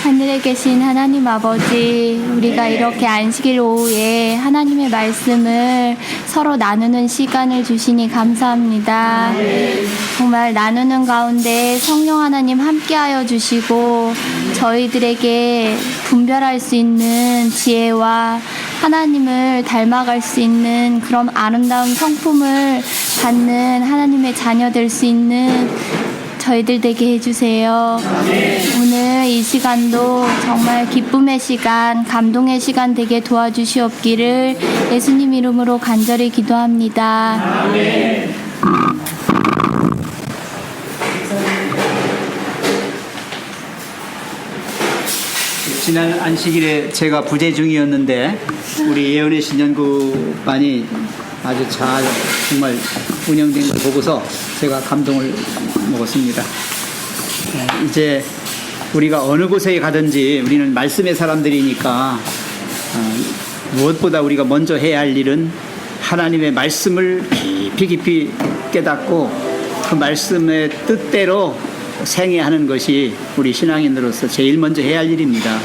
하늘에 계신 하나님 아버지, 우리가 이렇게 안식일 오후에 하나님의 말씀을 서로 나누는 시간을 주시니 감사합니다. 정말 나누는 가운데 성령 하나님 함께하여 주시고 저희들에게 분별할 수 있는 지혜와 하나님을 닮아갈 수 있는 그런 아름다운 성품을 받는 하나님의 자녀 될 수 있는 저희들 되게 해주세요. 오늘 이 시간도 정말 기쁨의 시간, 감동의 시간 되게 도와주시옵기를 예수님 이름으로 간절히 기도합니다. 지난 안식일에 제가 부재 중이었는데 우리 예언의 신연구반이 아주 잘 정말 운영된 걸 보고서 제가 감동을 먹었습니다. 이제 우리가 어느 곳에 가든지 우리는 말씀의 사람들이니까 무엇보다 우리가 먼저 해야 할 일은 하나님의 말씀을 깊이 깨닫고 그 말씀의 뜻대로 생애하는 것이 우리 신앙인으로서 제일 먼저 해야 할 일입니다.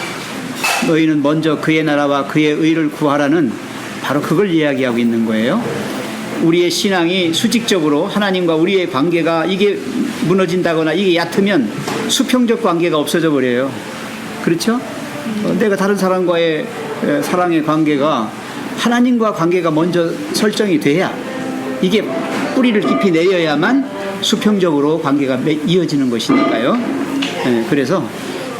너희는 먼저 그의 나라와 그의 의를 구하라는 바로 그걸 이야기하고 있는 거예요. 우리의 신앙이 수직적으로 하나님과 우리의 관계가 이게 무너진다거나 이게 얕으면 수평적 관계가 없어져 버려요. 그렇죠? 내가 다른 사람과의 사랑의 관계가 하나님과 관계가 먼저 설정이 돼야 이게 뿌리를 깊이 내려야만 수평적으로 관계가 이어지는 것이니까요. 그래서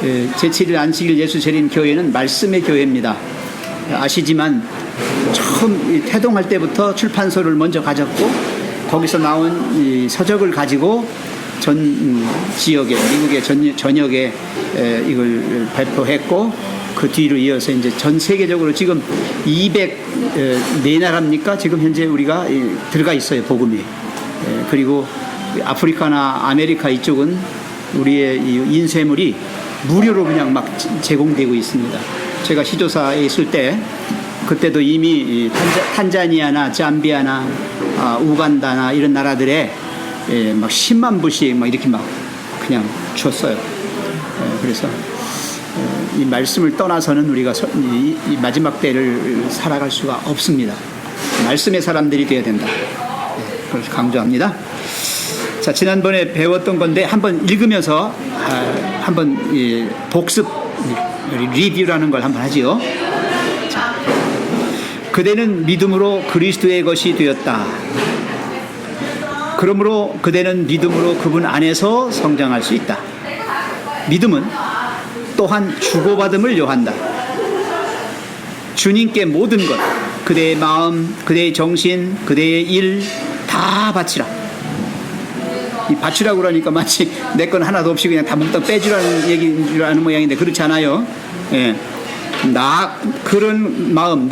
제7일 안식일 예수 재림 교회는 말씀의 교회입니다. 아시지만 처음 태동할 때부터 출판소를 먼저 가졌고 거기서 나온 이 서적을 가지고 전 지역에 미국의 전역에 이걸 배포했고 그 뒤로 이어서 이제 전 세계적으로 지금 204나라입니까? 지금 현재 우리가 들어가 있어요, 복음이. 그리고 아프리카나 아메리카 이쪽은 우리의 이 인쇄물이 무료로 그냥 막 제공되고 있습니다. 제가 시조사에 있을 때 그때도 이미 탄자니아나 잠비아나 우간다나 이런 나라들에 막 10만 부씩 막 이렇게 막 그냥 줬어요. 그래서 이 말씀을 떠나서는 우리가 이 마지막 때를 살아갈 수가 없습니다. 말씀의 사람들이 되어야 된다. 그래서 강조합니다. 자, 지난번에 배웠던 건데 한번 읽으면서 한번 복습 리뷰라는 걸 한번 하지요. 자, 그대는 믿음으로 그리스도의 것이 되었다. 그러므로 그대는 믿음으로 그분 안에서 성장할 수 있다. 믿음은 또한 주고받음을 요한다. 주님께 모든 것, 그대의 마음, 그대의 정신, 그대의 일 다 바치라. 이 바치라고 그러니까 마치 내 건 하나도 없이 그냥 다 몽땅 빼주라는 얘기인 줄 아는 모양인데 그렇지 않아요. 그런 마음,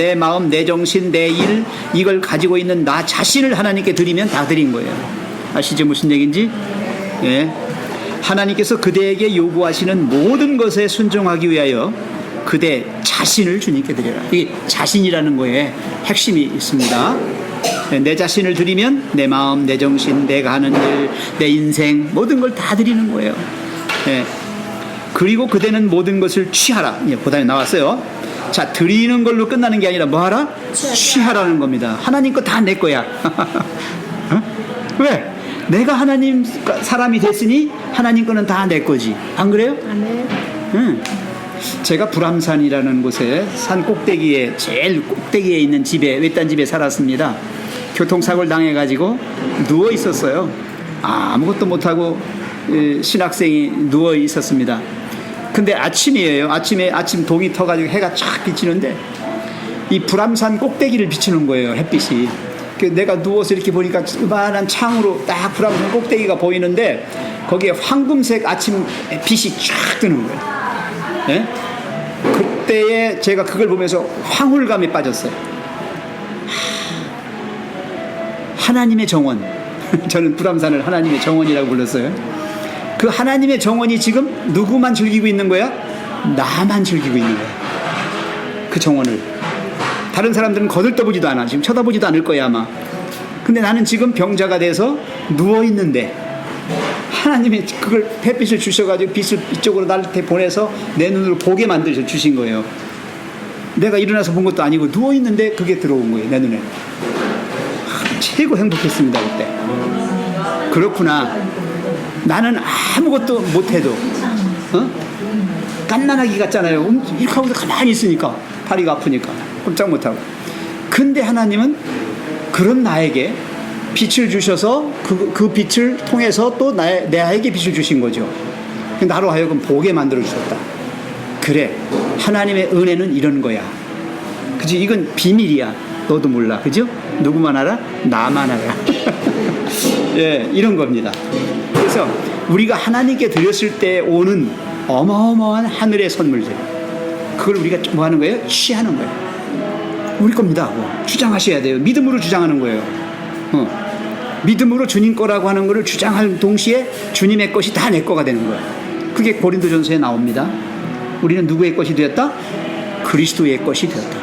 내 정신, 내 일, 이걸 가지고 있는 나 자신을 하나님께 드리면 다 드린 거예요. 아시죠? 무슨 얘기인지? 하나님께서 그대에게 요구하시는 모든 것에 순종하기 위하여 그대 자신을 주님께 드려라. 이게 자신이라는 거에 핵심이 있습니다. 내 자신을 드리면 내 마음, 내 정신, 내가 하는 일, 내 인생 모든 걸 다 드리는 거예요. 그리고 그대는 모든 것을 취하라. 보단에 나왔어요. 자, 드리는 걸로 끝나는 게 아니라 뭐 하라? 취하라는 겁니다. 하나님 거 다 내 거야. 왜? 내가 하나님 사람이 됐으니 하나님 거는 다 내 거지. 안 그래요? 응. 제가 불암산이라는 곳에 산 꼭대기에 제일 꼭대기에 있는 집에 외딴 집에 살았습니다. 교통사고를 당해가지고 누워 있었어요. 아무것도 못하고 신학생이 누워 있었습니다. 근데 아침이에요. 아침 동이 터가지고 해가 쫙 비치는데 이 불암산 꼭대기를 비추는 거예요. 햇빛이. 내가 누워서 이렇게 보니까 요만한 창으로 딱 불암산 꼭대기가 보이는데 거기에 황금색 아침 빛이 쫙 뜨는 거예요. 그때에 제가 그걸 보면서 황홀감에 빠졌어요. 하나님의 정원. 저는 불암산을 하나님의 정원이라고 불렀어요. 그 하나님의 정원이 지금 누구만 즐기고 있는 거야? 나만 즐기고 있는 거야. 그 정원을. 다른 사람들은 거들떠보지도 않아. 지금 쳐다보지도 않을 거야 아마. 근데 나는 지금 병자가 돼서 누워있는데 하나님이 그걸 햇빛을 주셔가지고 빛을 이쪽으로 나한테 보내서 내 눈으로 보게 만들어 주신 거예요. 내가 일어나서 본 것도 아니고 누워있는데 그게 들어온 거예요, 내 눈에. 최고 행복했습니다, 그때. 그렇구나. 나는 아무것도 못해도, 깐난아기 같잖아요. 이렇게 하고서 가만히 있으니까, 다리가 아프니까, 꼼짝 못하고. 근데 하나님은 그런 나에게 빛을 주셔서 그 빛을 통해서 또 나에게 빛을 주신 거죠. 나로 하여금 보게 만들어 주셨다. 그래, 하나님의 은혜는 이런 거야. 그치? 이건 비밀이야. 너도 몰라. 그죠? 누구만 알아? 나만 알아. 예, 이런 겁니다. 그래서 우리가 하나님께 드렸을 때 오는 어마어마한 하늘의 선물들, 그걸 우리가 뭐 하는 거예요? 취하는 거예요. 우리 겁니다. 주장하셔야 돼요. 믿음으로 주장하는 거예요. 믿음으로 주님 거라고 하는 것을 주장할 동시에 주님의 것이 다 내 거가 되는 거예요. 그게 고린도전서에 나옵니다. 우리는 누구의 것이 되었다? 그리스도의 것이 되었다.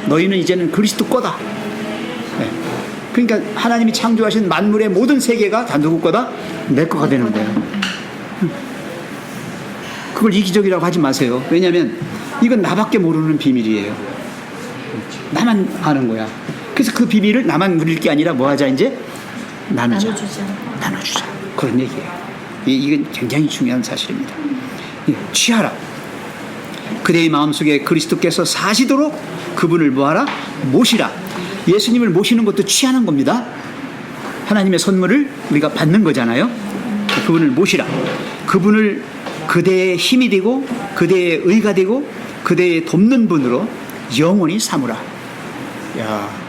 너희는 이제는 그리스도 거다. 네. 그러니까 하나님이 창조하신 만물의 모든 세계가 다 누구 거다? 내 거가 되는 거예요. 그걸 이기적이라고 하지 마세요. 왜냐하면 이건 나밖에 모르는 비밀이에요. 나만 아는 거야. 그래서 그 비밀을 나만 누릴 게 아니라 뭐 하자, 이제? 나누자. 그런 얘기예요. 이건 굉장히 중요한 사실입니다. 취하라. 그대의 마음속에 그리스도께서 사시도록 그분을 뭐하라? 모시라. 예수님을 모시는 것도 취하는 겁니다. 하나님의 선물을 우리가 받는 거잖아요. 그분을 모시라. 그분을 그대의 힘이 되고 그대의 의가 되고 그대의 돕는 분으로 영원히 삼으라. 야,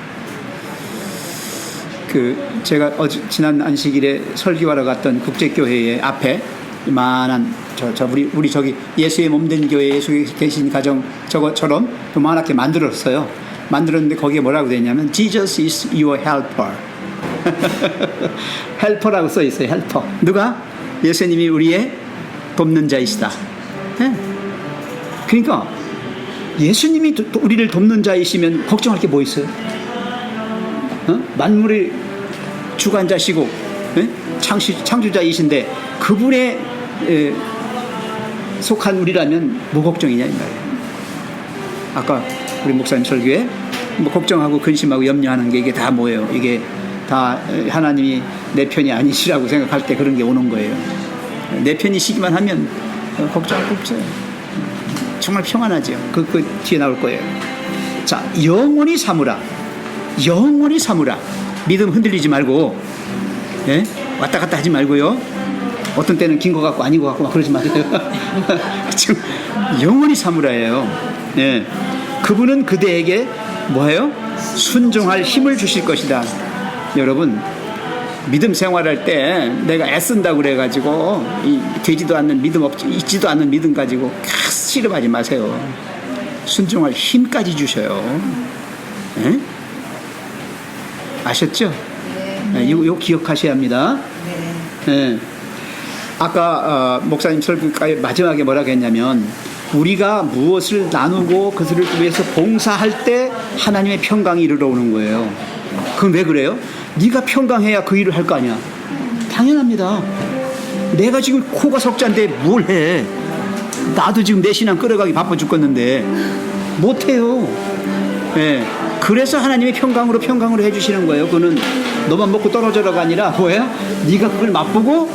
제가 지난 안식일에 설교하러 갔던 국제교회의 앞에 이만한 우리 저기 예수의 몸된 교회, 예수 계신 가정 저거처럼 요만하게 만들었어요. 만들었는데 거기에 뭐라고 되냐면 Jesus is your helper. 헬퍼라고 써 있어요. 헬퍼. 누가? 예수님이 우리의 돕는 자이시다. 네? 그러니까 예수님이 우리를 돕는 자이시면 걱정할 게 뭐 있어요? 만물의 주관자시고 창조자이신데 그분의 속한 우리라면 뭐 걱정이냐 이 말이에요. 아까 우리 목사님 설교에 뭐 걱정하고 근심하고 염려하는 게 이게 다 뭐예요? 이게 다 하나님이 내 편이 아니시라고 생각할 때 그런 게 오는 거예요. 내 편이시기만 하면 걱정할 거 없어요. 정말 평안하죠. 그 뒤에 나올 거예요. 자, 영원히 삼으라. 영원히 삼으라. 믿음 흔들리지 말고, 예? 왔다 갔다 하지 말고요. 어떤 때는 긴 거 같고 아닌 거 같고 막 그러지 마세요. 지금 영원히 삼으라예요. 예. 그분은 그대에게 뭐예요? 순종할 힘을 주실 것이다. 여러분, 믿음 생활할 때 내가 애쓴다고 그래가지고 되지도 않는 믿음 있지도 않는 믿음 가지고 씨름하지 마세요. 순종할 힘까지 주셔요. 예? 아셨죠? 네. 이거 기억하셔야 합니다. 네. 아까 목사님 설교까지 마지막에 뭐라고 했냐면 우리가 무엇을 나누고 그들을 위해서 봉사할 때 하나님의 평강이 이르러 오는 거예요. 그건 왜 그래요? 네가 평강해야 그 일을 할 거 아니야. 당연합니다. 내가 지금 코가 석자인데 뭘 해. 나도 지금 내 신앙 끌어가기 바빠 죽겠는데 못해요. 네. 그래서 하나님이 평강으로 해주시는 거예요. 그거는 너만 먹고 떨어져라가 아니라 뭐야? 네가 그걸 맛보고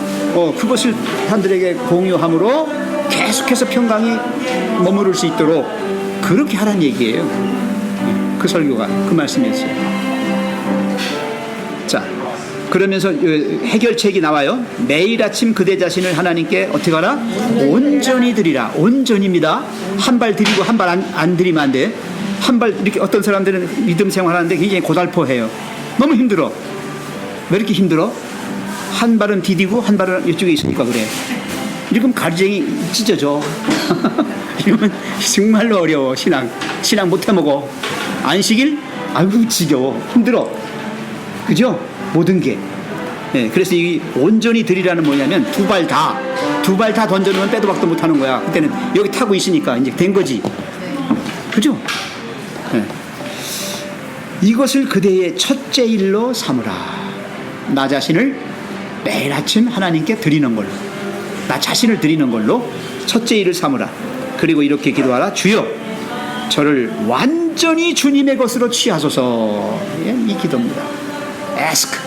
그것을 사람들에게 공유함으로 계속해서 평강이 머무를 수 있도록 그렇게 하라는 얘기예요. 그 설교가 그 말씀이었어요. 자, 그러면서 해결책이 나와요. 매일 아침 그대 자신을 하나님께 어떻게 하라? 온전히 드리라. 온전입니다. 한 발 드리고 한 발 안 드리면 안 돼. 한 발 이렇게 어떤 사람들은 믿음 생활하는데 굉장히 고달퍼해요. 너무 힘들어. 왜 이렇게 힘들어? 한 발은 디디고 한 발은 이쪽에 있으니까 그래. 이러면 가리쟁이 찢어져. 이러면 정말로 어려워. 신앙 못 해먹어. 안식일? 아이고 지겨워. 힘들어. 그죠? 모든 게. 네, 그래서 이 온전히 드리라는 뭐냐면 두 발 다 던져놓으면 빼도 박도 못하는 거야. 그때는 여기 타고 있으니까 이제 된 거지. 그죠? 네. 이것을 그대의 첫째 일로 삼으라. 나 자신을 매일 아침 하나님께 드리는 걸로, 나 자신을 드리는 걸로 첫째 일을 삼으라. 그리고 이렇게 기도하라. 주여, 저를 완전히 주님의 것으로 취하소서. 이 기도입니다. ask.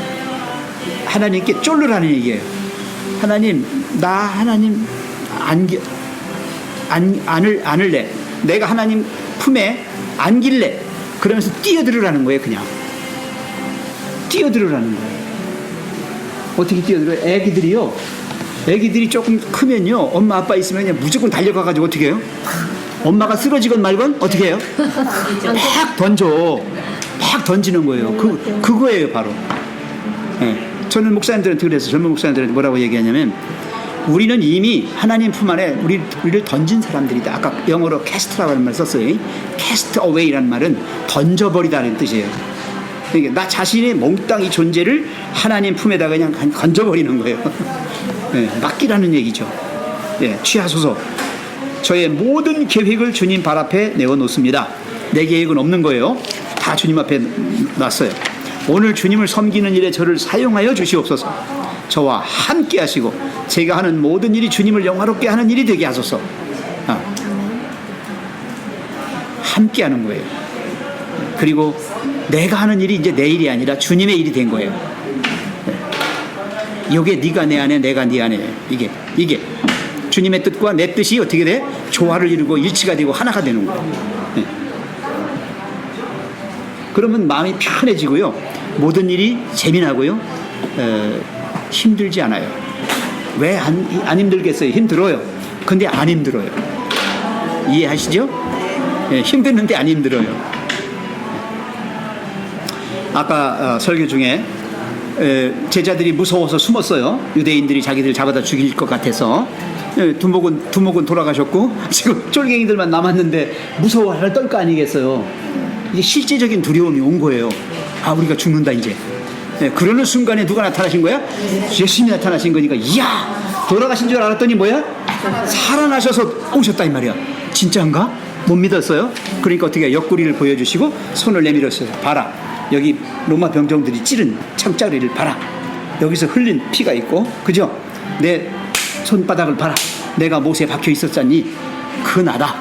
하나님께 쫄르라는 얘기예요. 하나님, 나 하나님 안을래. 내가 하나님 품에 안길래. 그러면서 뛰어들으라는 거예요. 그냥 뛰어들으라는 거예요. 어떻게 뛰어들어요? 애기들이 조금 크면요, 엄마 아빠 있으면 그냥 무조건 달려가가지고 어떻게 해요? 엄마가 쓰러지건 말건 어떻게 해요? 막 던지는 거예요. 그거예요 바로. 네. 저는 목사님들한테 그래서 젊은 목사님들한테 뭐라고 얘기하냐면, 우리는 이미 하나님 품 안에 우리를 던진 사람들이다. 아까 영어로 cast라고 하는 말 썼어요. cast away라는 말은 던져버리다는 뜻이에요. 그러니까 나 자신의 몽땅 이 존재를 하나님 품에다가 그냥 던져버리는 거예요. 네, 맡기라는 얘기죠. 네, 취하소서. 저의 모든 계획을 주님 발 앞에 내어놓습니다. 내 계획은 없는 거예요. 다 주님 앞에 놨어요. 오늘 주님을 섬기는 일에 저를 사용하여 주시옵소서. 저와 함께 하시고 제가 하는 모든 일이 주님을 영화롭게 하는 일이 되게 하소서. 함께 하는 거예요. 그리고 내가 하는 일이 이제 내 일이 아니라 주님의 일이 된 거예요. 이게 네가 내 안에, 내가 네 안에. 이게 주님의 뜻과 내 뜻이 어떻게 돼? 조화를 이루고 일치가 되고 하나가 되는 거예요. 네. 그러면 마음이 편해지고요, 모든 일이 재미나고요, 힘들지 않아요. 왜 안 힘들겠어요? 힘들어요. 근데 안 힘들어요. 이해하시죠? 네, 힘드는데 안 힘들어요. 아까 설교 중에 제자들이 무서워서 숨었어요. 유대인들이 자기들 잡아다 죽일 것 같아서. 두목은 돌아가셨고 지금 쫄갱이들만 남았는데 무서워할 떨 거 아니겠어요. 이게 실제적인 두려움이 온 거예요. 아, 우리가 죽는다 이제. 그러는 순간에 누가 나타나신 거야? 예수님이 나타나신 거니까, 이야, 돌아가신 줄 알았더니 뭐야? 살아나셔서 오셨다 이 말이야. 진짜인가? 못 믿었어요. 그러니까 어떻게 옆구리를 보여주시고 손을 내밀었어요. 봐라, 여기 로마 병정들이 찌른 창자리를 봐라. 여기서 흘린 피가 있고, 그죠? 내 손바닥을 봐라. 내가 못에 박혀 있었잖니. 그 나다.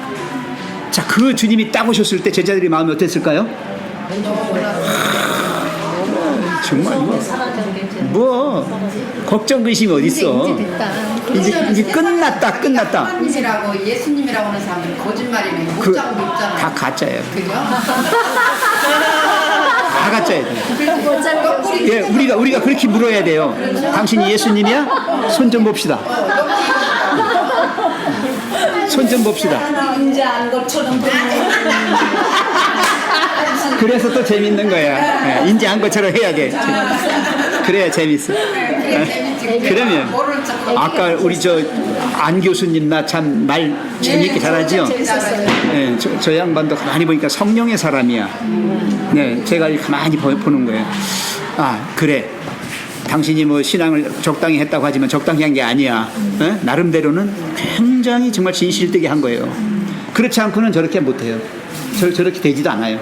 자, 그 주님이 딱 오셨을 때 제자들이 마음이 어땠을까요? 정말 뭐 걱정 근심이 어딨어. 이제 끝났다. 하나님이라고 예수님이라고 하는 사람들은 거짓말이네. 못 잡고 있잖아. 다 가짜예요. 그죠? 다 가짜예요. 예, 우리가 그렇게 물어야 돼요. 당신이 예수님이야? 손 좀 봅시다. 손 좀 봅시다. 이제 안 것처럼. 그래서 또 재밌는 거야. 예, 인지 안 것처럼 해야 돼. 그래야 재밌어. 그러면 아까 우리 안 교수님 나 참 말 재밌게 잘하죠. 네, 저 양반도 가만히 보니까 성령의 사람이야. 네, 제가 가만히 보는 거예요. 아, 그래. 당신이 뭐 신앙을 적당히 했다고 하지만 적당히 한 게 아니야. 네? 나름대로는 굉장히 정말 진실되게 한 거예요. 그렇지 않고는 저렇게 못해요. 저렇게 되지도 않아요.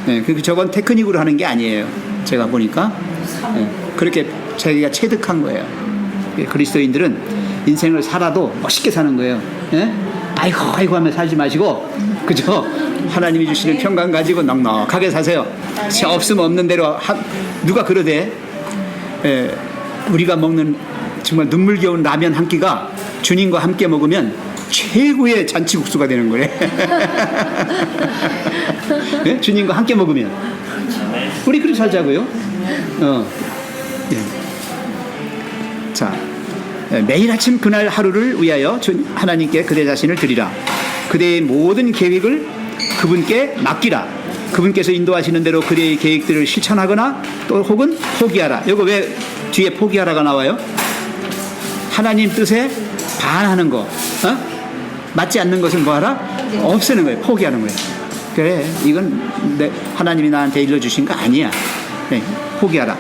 네, 저건 테크닉으로 하는 게 아니에요. 제가 보니까. 네, 그렇게 자기가 체득한 거예요. 그리스도인들은 인생을 살아도 멋있게 사는 거예요. 예? 아이고 하며 살지 마시고, 그죠? 하나님이 주시는 평강 가지고 넉넉하게 사세요. 없으면 없는 대로. 누가 그러대? 예, 우리가 먹는 정말 눈물겨운 라면 한 끼가 주님과 함께 먹으면 최고의 잔치국수가 되는 거예요. 예? 주님과 함께 먹으면. 우리 그렇게 살자고요. 예. 자, 매일 아침 그날 하루를 위하여 하나님께 그대 자신을 드리라. 그대의 모든 계획을 그분께 맡기라. 그분께서 인도하시는 대로 그대의 계획들을 실천하거나 또 혹은 포기하라. 이거 왜 뒤에 포기하라가 나와요? 하나님 뜻에 반하는 거, 맞지 않는 것은 뭐하라? 없애는 거예요. 포기하는 거예요. 그래, 이건 하나님이 나한테 일러주신 거 아니야. 네, 포기하라.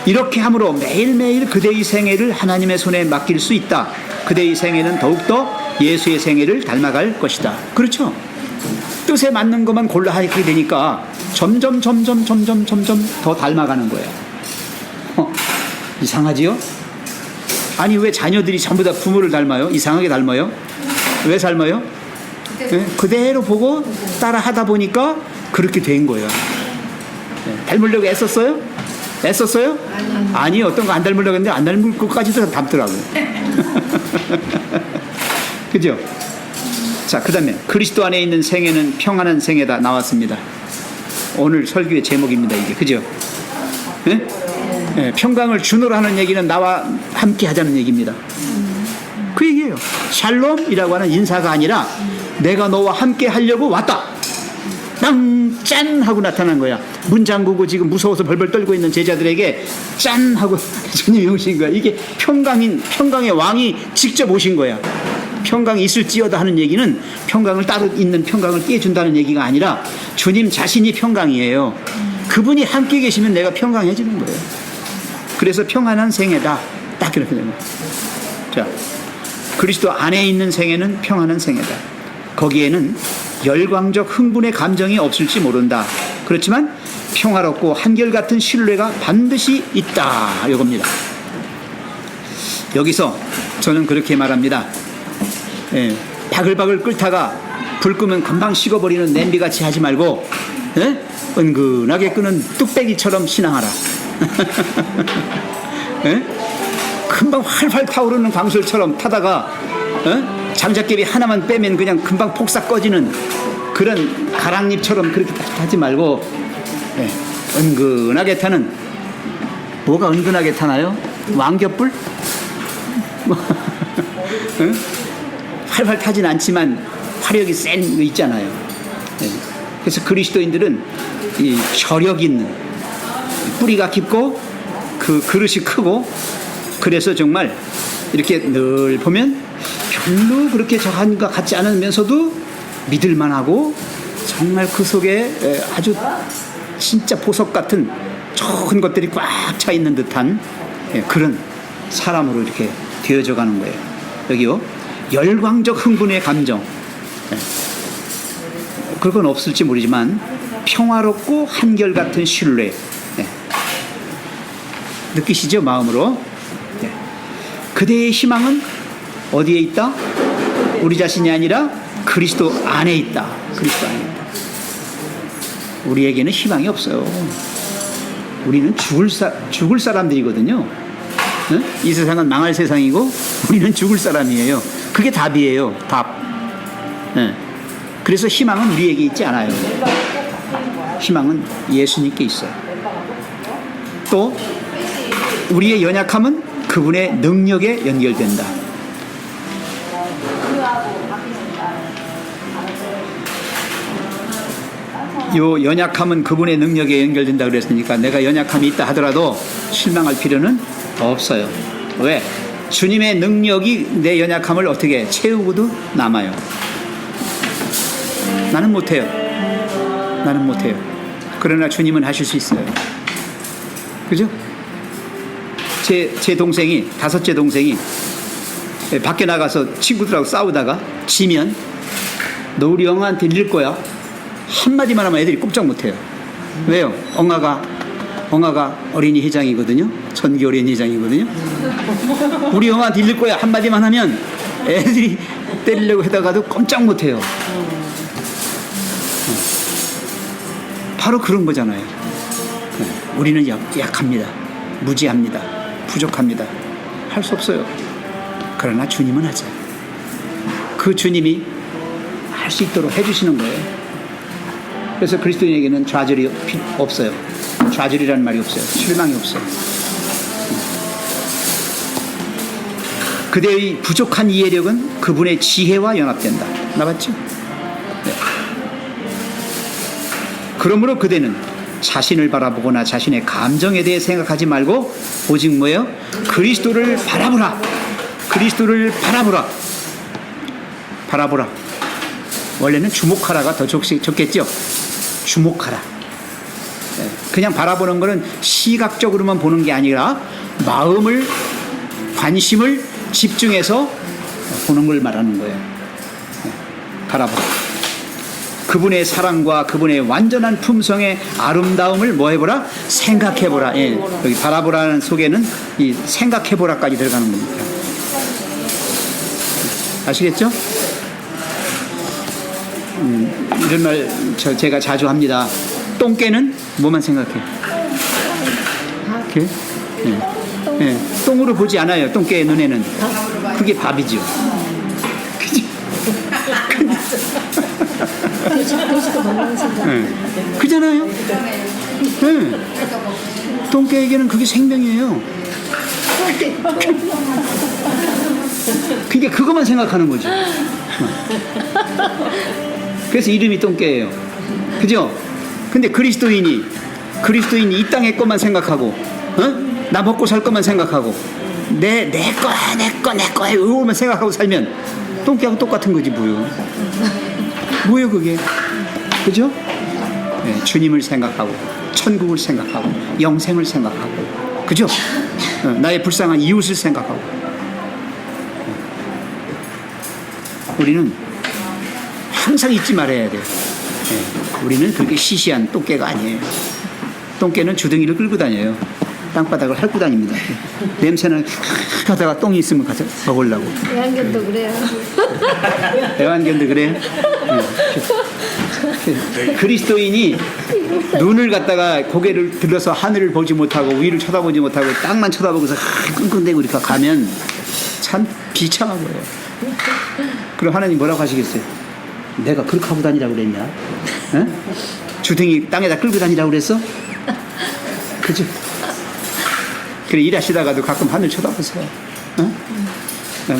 이렇게 함으로 매일매일 그대의 생애를 하나님의 손에 맡길 수 있다. 그대의 생애는 더욱더 예수의 생애를 닮아갈 것이다. 그렇죠? 뜻에 맞는 것만 골라 하게 되니까 점점 더 닮아가는 거예요. 이상하지요? 아니 왜 자녀들이 전부 다 부모를 닮아요? 이상하게 닮아요? 왜 닮아요? 예? 그대로 보고 따라 하다 보니까 그렇게 된 거예요. 예. 닮으려고 애썼어요? 애썼어요? 아니 어떤 거 안 닮으려고 했는데 안 닮을 것까지도 닮더라고요. 그죠? 자, 그 다음에 그리스도 안에 있는 생애는 평안한 생애다 나왔습니다. 오늘 설교의 제목입니다. 이게 그죠? 예? 예, 평강을 주노로 하는 얘기는 나와 함께 하자는 얘기입니다. 그 얘기예요. 샬롬이라고 하는 인사가 아니라 내가 너와 함께 하려고 왔다. 짠 하고 나타난 거야. 문 잠그고 지금 무서워서 벌벌 떨고 있는 제자들에게 짠 하고 주님이 오신 거야. 이게 평강의 왕이 직접 오신 거야. 평강이 있을지어다 하는 얘기는 평강을 따로 있는 평강을 떼준다는 얘기가 아니라 주님 자신이 평강이에요. 그분이 함께 계시면 내가 평강해지는 거예요. 그래서 평안한 생애다. 딱 그렇게 되는 거예요. 자, 그리스도 안에 있는 생애는 평안한 생애다. 거기에는 열광적 흥분의 감정이 없을지 모른다. 그렇지만 평화롭고 한결같은 신뢰가 반드시 있다. 이겁니다. 여기서 저는 그렇게 말합니다. 예, 바글바글 끓다가 불 끄면 금방 식어버리는 냄비같이 하지 말고 예? 은근하게 끄는 뚝배기처럼 신앙하라. 예? 금방 활활 타오르는 광술처럼 타다가 장작개비 하나만 빼면 그냥 금방 폭삭 꺼지는 그런 가랑잎처럼 그렇게 하지 말고 은근하게 타는, 뭐가 은근하게 타나요? 왕겹불? 활활 타진 않지만 화력이 센 거 있잖아요. 그래서 그리스도인들은 이 혈력 있는, 뿌리가 깊고 그 그릇이 크고, 그래서 정말 이렇게 늘 보면 별로 그렇게 저한 것 같지 않으면서도 믿을만하고 정말 그 속에 아주 진짜 보석 같은 좋은 것들이 꽉 차 있는 듯한 그런 사람으로 이렇게 되어져 가는 거예요. 여기요, 열광적 흥분의 감정, 그건 없을지 모르지만 평화롭고 한결같은 신뢰, 느끼시죠? 마음으로. 그대의 희망은 어디에 있다? 우리 자신이 아니라 그리스도 안에 있다. 그리스도 안에 있다. 우리에게는 희망이 없어요. 우리는 죽을 사람들이거든요. 이 세상은 망할 세상이고 우리는 죽을 사람이에요. 그게 답이에요. 답. 그래서 희망은 우리에게 있지 않아요. 희망은 예수님께 있어요. 또 우리의 연약함은 그분의 능력에 연결된다. 요 연약함은 그분의 능력에 연결된다 그랬으니까 내가 연약함이 있다 하더라도 실망할 필요는 없어요. 왜? 주님의 능력이 내 연약함을 어떻게 채우고도 남아요. 나는 못해요. 나는 못해요. 그러나 주님은 하실 수 있어요. 그죠? 제 동생이, 다섯째 동생이 밖에 나가서 친구들하고 싸우다가 지면 너 우리 영아한테 일릴 거야. 한마디만 하면 애들이 꼼짝 못해요. 왜요? 엉아가 어린이 회장이거든요. 전기 어린이 회장이거든요. 우리 영아한테 일릴 거야. 한마디만 하면 애들이 때리려고 하다가도 꼼짝 못해요. 바로 그런 거잖아요. 우리는 약합니다. 무지합니다. 부족합니다. 할 수 없어요. 그러나 주님은 하죠. 그 주님이 할 수 있도록 해주시는 거예요. 그래서 그리스도인에게는 좌절이 없어요. 좌절이라는 말이 없어요. 실망이 없어요. 그대의 부족한 이해력은 그분의 지혜와 연합된다. 나봤죠? 네. 그러므로 그대는 자신을 바라보거나 자신의 감정에 대해 생각하지 말고 오직 뭐예요? 그리스도를 바라보라. 그리스도를 바라보라. 바라보라. 원래는 주목하라가 더 좋겠죠? 주목하라. 그냥 바라보는 거는 시각적으로만 보는 게 아니라 마음을, 관심을 집중해서 보는 걸 말하는 거예요. 바라보라. 그분의 사랑과 그분의 완전한 품성의 아름다움을 뭐 해보라? 생각해보라. 예, 여기 바라보라는 속에는 이 생각해보라까지 들어가는 겁니다. 아시겠죠? 이런 말 제가 자주 합니다. 똥개는 뭐만 생각해? 개? 예. 예. 똥으로 보지 않아요. 똥개의 눈에는. 그게 밥이죠. 그죠? 예. 그잖아요. 예. 똥개에게는 그게 생명이에요. 그러니까 그것만 생각하는 거죠. 그래서 이름이 똥개예요. 그죠? 근데 그리스도인이 이 땅의 것만 생각하고, 나 먹고 살 것만 생각하고, 내 거야, 이거만 생각하고 살면 똥개하고 똑같은 거지, 뭐요, 그게? 그죠? 네, 주님을 생각하고, 천국을 생각하고, 영생을 생각하고, 그죠? 나의 불쌍한 이웃을 생각하고. 우리는 항상 잊지 말아야 돼요. 네, 우리는 그렇게 시시한 똥개가 아니에요. 똥개는 주둥이를 끌고 다녀요. 땅바닥을 핥고 다닙니다. 냄새는 하다가 똥이 있으면 가서 먹으려고. 애완견도 그래요. 애완견도 그래요? 네. 그리스도인이 눈을 갖다가 고개를 들어서 하늘을 보지 못하고 위를 쳐다보지 못하고 땅만 쳐다보고서 끙끙대고 이렇게 가면 참 비참한 거예요. 그럼 하나님 뭐라고 하시겠어요? 내가 그렇게 하고 다니라고 그랬냐? 어? 주둥이 땅에다 끌고 다니라고 그랬어? 그죠? 그래, 일하시다가도 가끔 하늘 쳐다보세요. 어?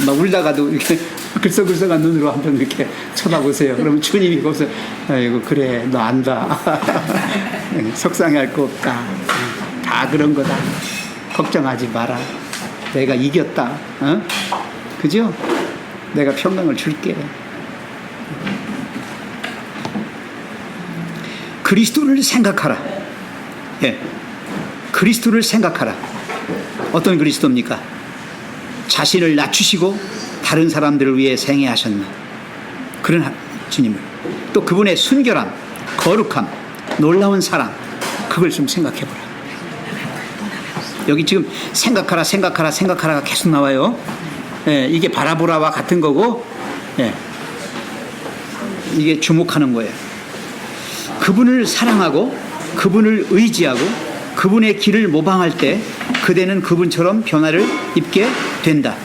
막 울다가도 이렇게 글썽글썽한 눈으로 한번 이렇게 쳐다보세요. 그러면 주님이 거기서, 아이고, 그래, 너 안다. 속상해할 거 없다. 다 그런 거다. 걱정하지 마라. 내가 이겼다. 어? 그죠? 내가 평강을 줄게. 그리스도를 생각하라. 예. 그리스도를 생각하라. 어떤 그리스도입니까? 자신을 낮추시고 다른 사람들을 위해 생애하셨나. 그런 주님을. 또 그분의 순결함, 거룩함, 놀라운 사랑, 그걸 좀 생각해보라. 여기 지금 생각하라가 계속 나와요. 예, 이게 바라보라와 같은 거고, 예, 이게 주목하는 거예요. 그분을 사랑하고 그분을 의지하고 그분의 길을 모방할 때 그대는 그분처럼 변화를 입게 된다.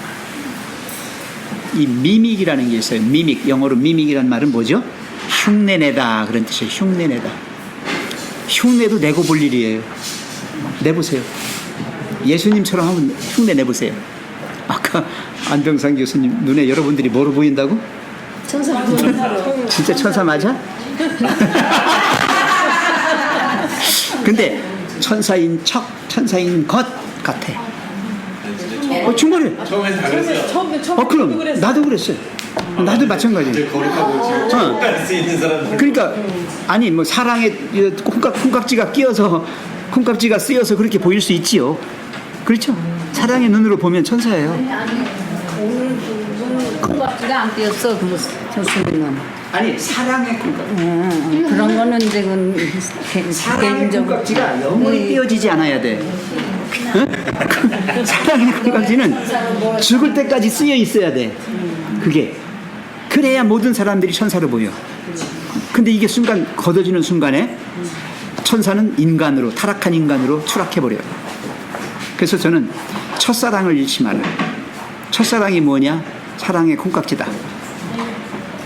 이 미믹이라는 게 있어요. 미믹, 영어로 미믹이라는 말은 뭐죠? 흉내내다 그런 뜻이에요. 흉내내다. 흉내도 내고 볼 일이에요. 내보세요. 예수님처럼 한번 흉내 내보세요. 아까 안병상 교수님 눈에 여러분들이 뭐로 보인다고? 천사. 진짜 천사 맞아? 근데 천사인 척, 천사인 것 같아. 정말이에요. 처음엔 다 그랬어요. 그럼 나도 그랬어요. 나도 마찬가지예요. 거룩하고 지금 할 수 있는 사람들. 그러니까 아니 뭐 사랑에 콩깍지가 끼어서 콩깍지가 쓰여서 그렇게 보일 수 있지요. 그렇죠? 사랑의 눈으로 보면 천사예요. 오늘 콩깍지가 안 띄었어. 그 교수님은. 아니 사랑의 콩깍지. 그런 거는 이제 사랑의 개인적으로. 콩깍지가 영원히 띄어지지 않아야 돼. 응? 사랑의 콩깍지는 죽을 때까지 쓰여 있어야 돼. 그게 그래야 모든 사람들이 천사로 보여. 근데 이게 순간 걷어지는 순간에 천사는 인간으로, 타락한 인간으로 추락해 버려요. 그래서 저는 첫사랑을 잃지 말아요. 첫사랑이 뭐냐? 사랑의 콩깍지다.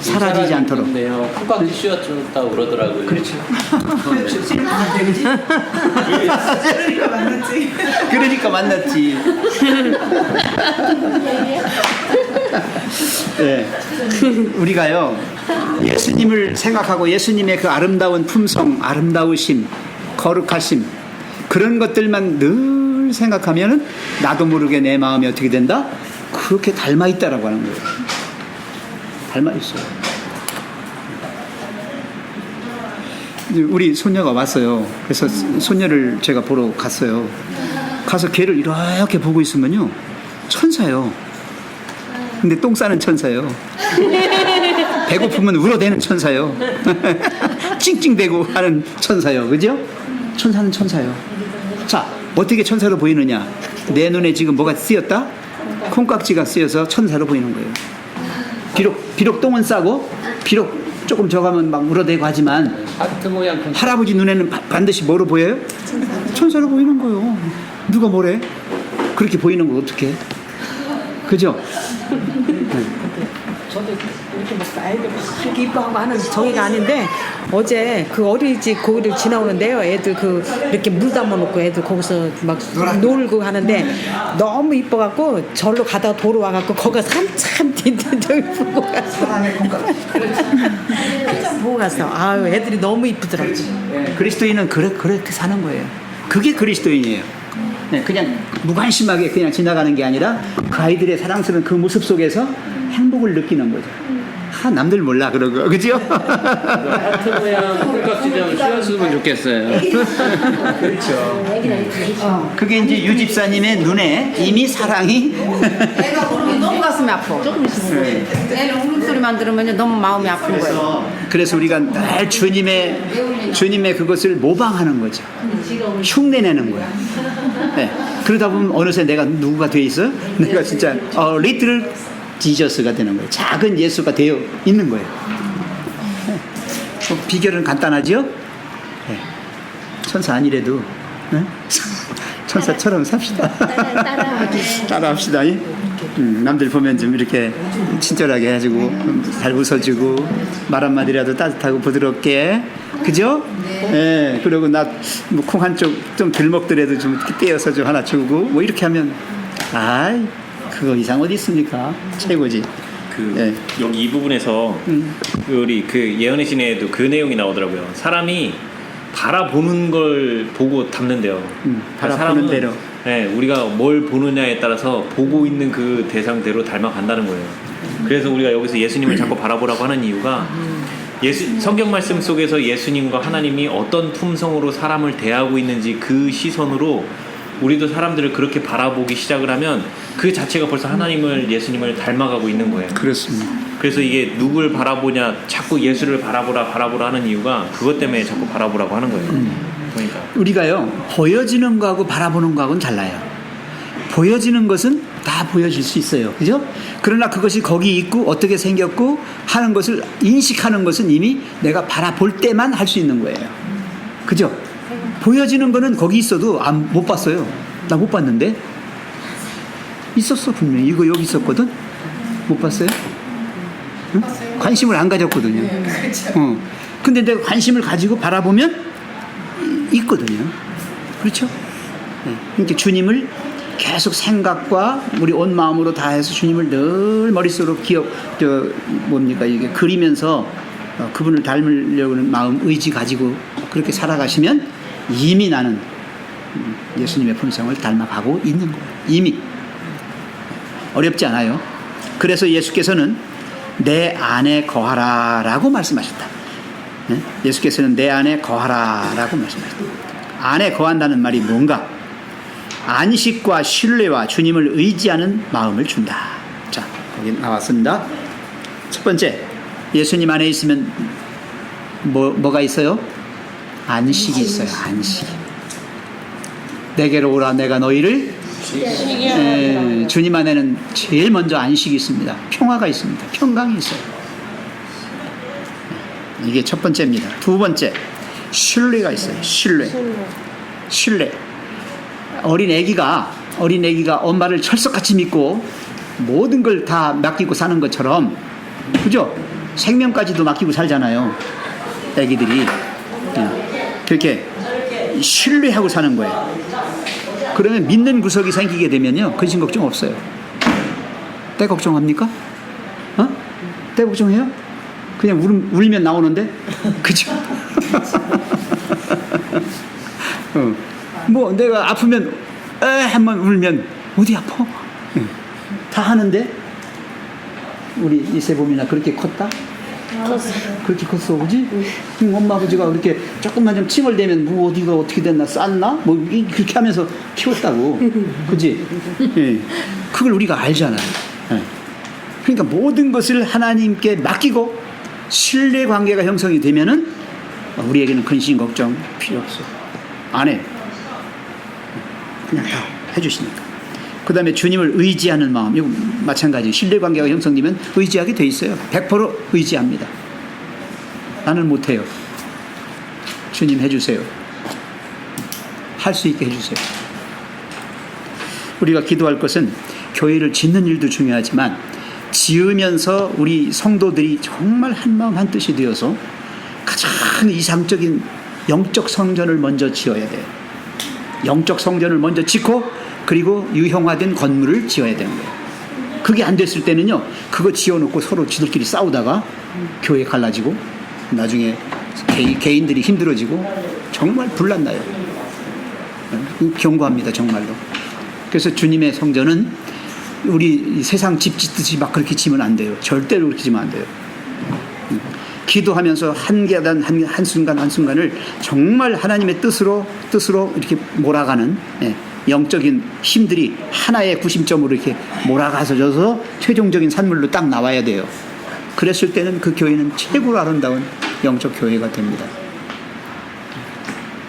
사라지지 않도록. 콩깍지 씌웠다고 그러더라고요. 그렇죠. 그러니까 만났지. 네. 우리가요, 예수님을 생각하고 예수님의 그 아름다운 품성, 아름다우심, 거룩하심, 그런 것들만 늘 생각하면은 나도 모르게 내 마음이 어떻게 된다? 그렇게 닮아 있다라고 하는 거예요. 닮아 있어요. 우리 손녀가 왔어요. 그래서 손녀를 제가 보러 갔어요. 가서 걔를 이렇게 보고 있으면요, 천사예요. 근데 똥 싸는 천사예요. 배고프면 울어대는 천사요. 찡찡대고 하는 천사요. 그죠? 천사는 천사요. 자, 어떻게 천사로 보이느냐? 내 눈에 지금 뭐가 쓰였다? 콩깍지가 쓰여서 천사로 보이는 거예요. 비록 똥은 싸고, 비록 조금 저가면 막 울어대고 하지만, 하트 모양 콩. 할아버지 눈에는 반드시 뭐로 보여요? 천사로 보이는 거예요. 누가 뭐래? 그렇게 보이는 거 어떻게? 그죠? 저도 이렇게 막 아이들 막 이뻐하고 하는 저기가 아닌데 어제 그 어린이집 거기를 지나오는데요. 애들 그 이렇게 물 담아놓고 애들 거기서 막 놀고 하는데 너무 이뻐갖고 절로 가다가 도로 와갖고 거기가 한참 딘딘 저기 보고 갔어. 한참 보고 갔어. 아유 애들이 너무 이쁘더라고. 그리스도인은 그렇게 사는 거예요. 그게 그리스도인이에요. 네, 그냥 무관심하게 그냥 지나가는 게 아니라 그 아이들의 사랑스러운 그 모습 속에서 행복을 느끼는 거죠. 남들 몰라 그러고 그죠? 하트 모양 콩깍지 좀 씌웠으면 좋겠어요. 그렇죠. 그게 이제 유 집사님의 눈에 이미 사랑이 애가 울으면 너무 가슴이 아파. 애는 울음소리만 들으면 너무 마음이 아픈 거예요. 그래서 우리가 늘 주님의 그것을 모방하는 거죠. 흉내내는 거야. 네. 그러다 보면 어느새 내가 누구가 돼 있어요? 내가 진짜 리틀 지저스가 되는 거예요. 작은 예수가 되어 있는 거예요. 네. 비결은 간단하죠? 네. 천사 아니래도 네? 천사처럼 삽시다. 따라합시다. 남들 보면 좀 이렇게 친절하게 해주고 잘 웃어주고 말 한마디라도 따뜻하고 부드럽게 그죠? 네. 그리고 나 콩 한쪽 좀 덜 먹더라도 좀 떼어서 좀 하나 주고 뭐 이렇게 하면 아이 그거 이상 어디 있습니까? 최고지. 네. 여기 이 부분에서 우리 그 예언의 신에도 그 내용이 나오더라고요. 사람이 바라보는 걸 보고 담는데요. 바라보는 대로. 네, 우리가 뭘 보느냐에 따라서 보고 있는 그 대상대로 닮아간다는 거예요. 그래서 우리가 여기서 예수님을 자꾸 바라보라고 하는 이유가 성경 말씀 속에서 예수님과 하나님이 어떤 품성으로 사람을 대하고 있는지 그 시선으로 우리도 사람들을 그렇게 바라보기 시작을 하면 그 자체가 벌써 하나님을 예수님을 닮아가고 있는 거예요. 그렇습니다. 그래서 이게 누굴 바라보냐 자꾸 예수를 바라보라 하는 이유가 그것 때문에 자꾸 바라보라고 하는 거예요. 그러니까 우리가요 보여지는 거하고 바라보는 거하고는 달라요. 보여지는 것은 다 보여질 수 있어요. 그죠? 그러나 그것이 거기 있고 어떻게 생겼고 하는 것을 인식하는 것은 이미 내가 바라볼 때만 할 수 있는 거예요. 그죠? 보여지는 거는 거기 있어도 못 봤어요. 나 못 봤는데 있었어 분명히. 이거 여기 있었거든. 못 봤어요? 응? 관심을 안 가졌거든요. 근데 내가 관심을 가지고 바라보면 있거든요. 그렇죠? 그러니까 주님을 계속 생각과 우리 온 마음으로 다해서 주님을 늘 머릿속으로 이게 그리면서 그분을 닮으려는 마음, 의지 가지고 그렇게 살아가시면 이미 나는 예수님의 품성을 닮아가고 있는 거예요. 이미. 어렵지 않아요. 그래서 예수께서는 내 안에 거하라 라고 말씀하셨다. 예수께서는 내 안에 거하라 라고 말씀하셨다. 안에 거한다는 말이 뭔가? 안식과 신뢰와 주님을 의지하는 마음을 준다. 자, 거기 나왔습니다. 첫 번째, 예수님 안에 있으면 뭐가 있어요? 안식이 있어요. 안식. 내게로 오라 내가 너희를 주님 안에는 제일 먼저 안식이 있습니다. 평화가 있습니다. 평강이 있어요. 이게 첫 번째입니다. 두 번째, 신뢰가 있어요. 신뢰. 어린 애기가 엄마를 철석같이 믿고 모든 걸 다 맡기고 사는 것처럼, 그죠? 생명까지도 맡기고 살잖아요. 애기들이 그렇게 신뢰하고 사는 거예요. 그러면 믿는 구석이 생기게 되면요, 근심 걱정 없어요. 때 걱정합니까? 때 걱정해요? 그냥 울면 나오는데, 그죠? 뭐 내가 아프면 한번 울면 어디 아파? 다 하는데 우리 이세범이나 그렇게 컸다? 그렇게 컸어, 그지? 엄마 아버지가 그렇게 조금만 좀 칭얼대면 뭐 어디가 어떻게 됐나, 쌌나? 뭐 그렇게 하면서 키웠다고, 그지? 예. 그걸 우리가 알잖아요. 예. 그러니까 모든 것을 하나님께 맡기고 신뢰 관계가 형성이 되면은 우리에게는 근심 걱정 필요 없어요. 안 해요. 그냥 다 해주시니까. 그 다음에 주님을 의지하는 마음, 이거 마찬가지. 신뢰 관계가 형성되면 의지하게 돼 있어요. 100% 의지합니다. 나는 못해요. 주님 해주세요. 할 수 있게 해주세요. 우리가 기도할 것은 교회를 짓는 일도 중요하지만 지으면서 우리 성도들이 정말 한마음 한뜻이 되어서 가장 이상적인 영적 성전을 먼저 지어야 돼요. 영적 성전을 먼저 짓고 그리고 유형화된 건물을 지어야 되는 거예요. 그게 안 됐을 때는요, 그거 지어놓고 서로 지들끼리 싸우다가 교회 갈라지고 나중에 개인들이 힘들어지고 정말 불났나요. 경고합니다, 정말로. 그래서 주님의 성전은 우리 세상 집 짓듯이 막 그렇게 지면 안 돼요. 절대로 그렇게 지면 안 돼요. 기도하면서 한 계단 한순간 한순간을 정말 하나님의 뜻으로 이렇게 몰아가는 영적인 힘들이 하나의 구심점으로 이렇게 몰아가서져서 최종적인 산물로 딱 나와야 돼요. 그랬을 때는 그 교회는 최고로 아름다운 영적 교회가 됩니다.